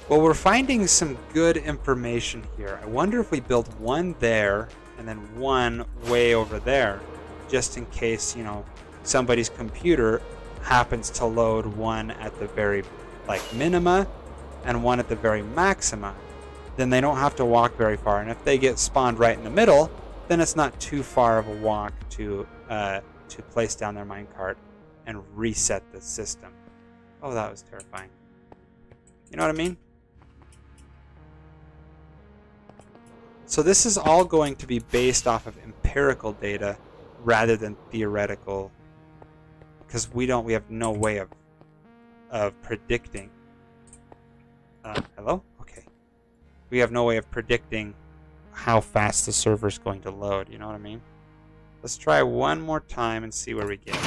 Well, we're finding some good information here. I wonder if we build one there and then one way over there, just in case, you know, somebody's computer happens to load one at the very, like, minima and one at the very maxima. Then they don't have to walk very far. And if they get spawned right in the middle, then it's not too far of a walk to place down their minecart and reset the system. Oh, that was terrifying. You know what I mean? So this is all going to be based off of empirical data rather than theoretical, because we have no way of predicting. Hello? Okay. We have no way of predicting how fast the server is going to load. You know what I mean? Let's try one more time and see where we get.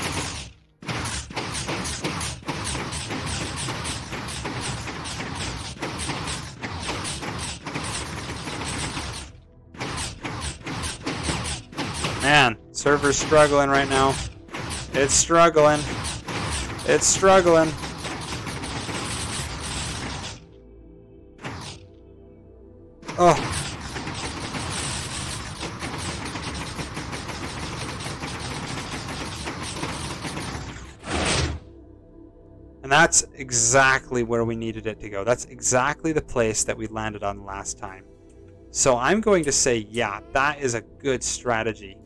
Man, server's struggling right now. It's struggling. It's struggling. Oh. And that's exactly where we needed it to go. That's exactly the place that we landed on last time. So I'm going to say, yeah, that is a good strategy.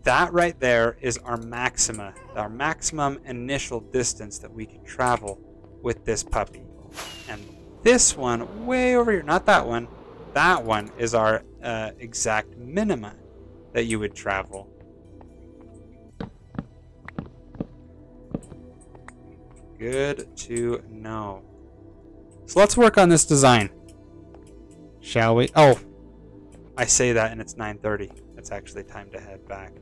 That right there is our maximum initial distance that we can travel with this puppy. And this one way over here, not that one is our exact minima that you would travel. Good to know. So let's work on this design, shall we? Oh, I say that and it's 9:30. It's actually time to head back.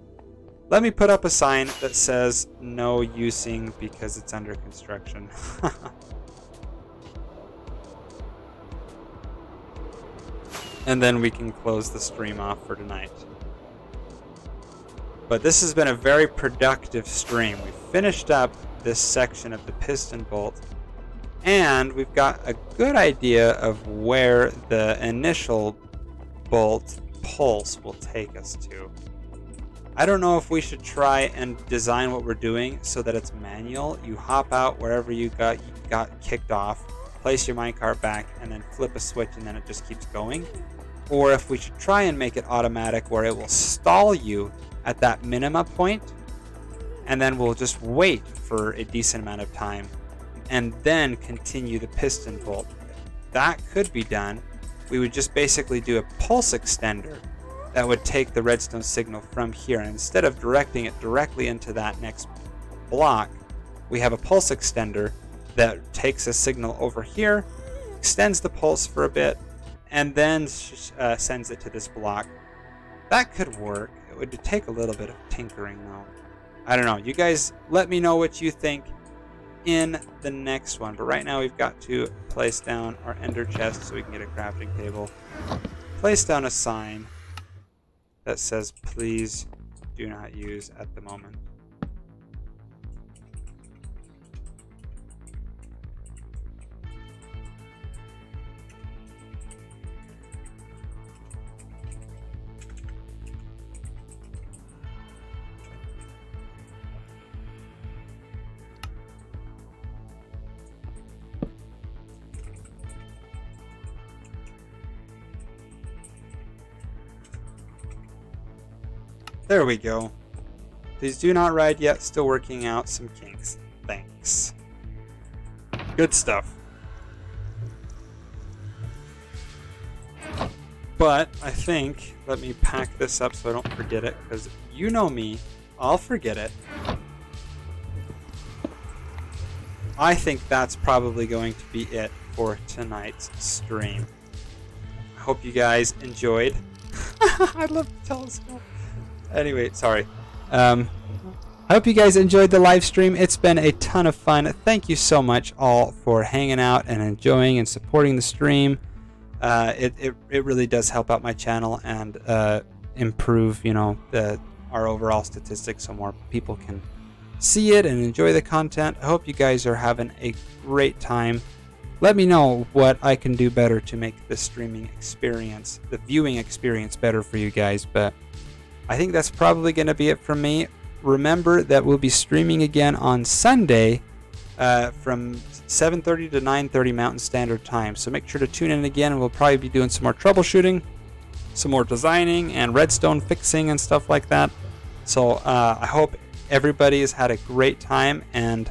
Let me put up a sign that says no using because it's under construction. And then we can close the stream off for tonight. But this has been a very productive stream. We finished up this section of the piston bolt, and we've got a good idea of where the initial bolt pulse will take us to. I don't know if we should try and design what we're doing so that it's manual. You hop out wherever you got kicked off, place your minecart back, and then flip a switch and then it just keeps going. Or if we should try and make it automatic where it will stall you at that minima point, and then we'll just wait for a decent amount of time and then continue the piston bolt. That could be done. We would just basically do a pulse extender that would take the redstone signal from here, and instead of directing it directly into that next block, we have a pulse extender that takes a signal over here, extends the pulse for a bit, and then sends it to this block. That could work. It would take a little bit of tinkering though. I don't know. You guys let me know what you think in the next one. But right now we've got to place down our ender chest so we can get a crafting table. Place down a sign that says please do not use at the moment. There we go. Please do not ride yet. Still working out some kinks. Thanks. Good stuff. But I think, let me pack this up so I don't forget it, because you know me, I'll forget it. I think that's probably going to be it for tonight's stream. I hope you guys enjoyed. I love the telescope. Anyway, sorry. I hope you guys enjoyed the live stream. It's been a ton of fun. Thank you so much all for hanging out and enjoying and supporting the stream. It really does help out my channel and improve, you know, our overall statistics so more people can see it and enjoy the content. I hope you guys are having a great time. Let me know what I can do better to make the streaming experience, the viewing experience better for you guys. But I think that's probably going to be it from me. Remember that we'll be streaming again on Sunday from 7:30 to 9:30 Mountain Standard Time. So make sure to tune in again, and we'll probably be doing some more troubleshooting, some more designing, and redstone fixing and stuff like that. So I hope everybody has had a great time and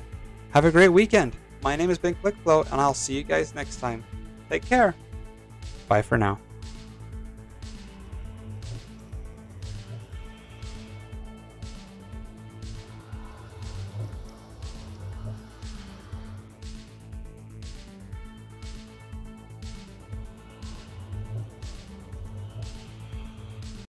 have a great weekend. My name has been ClickFlow, and I'll see you guys next time. Take care. Bye for now.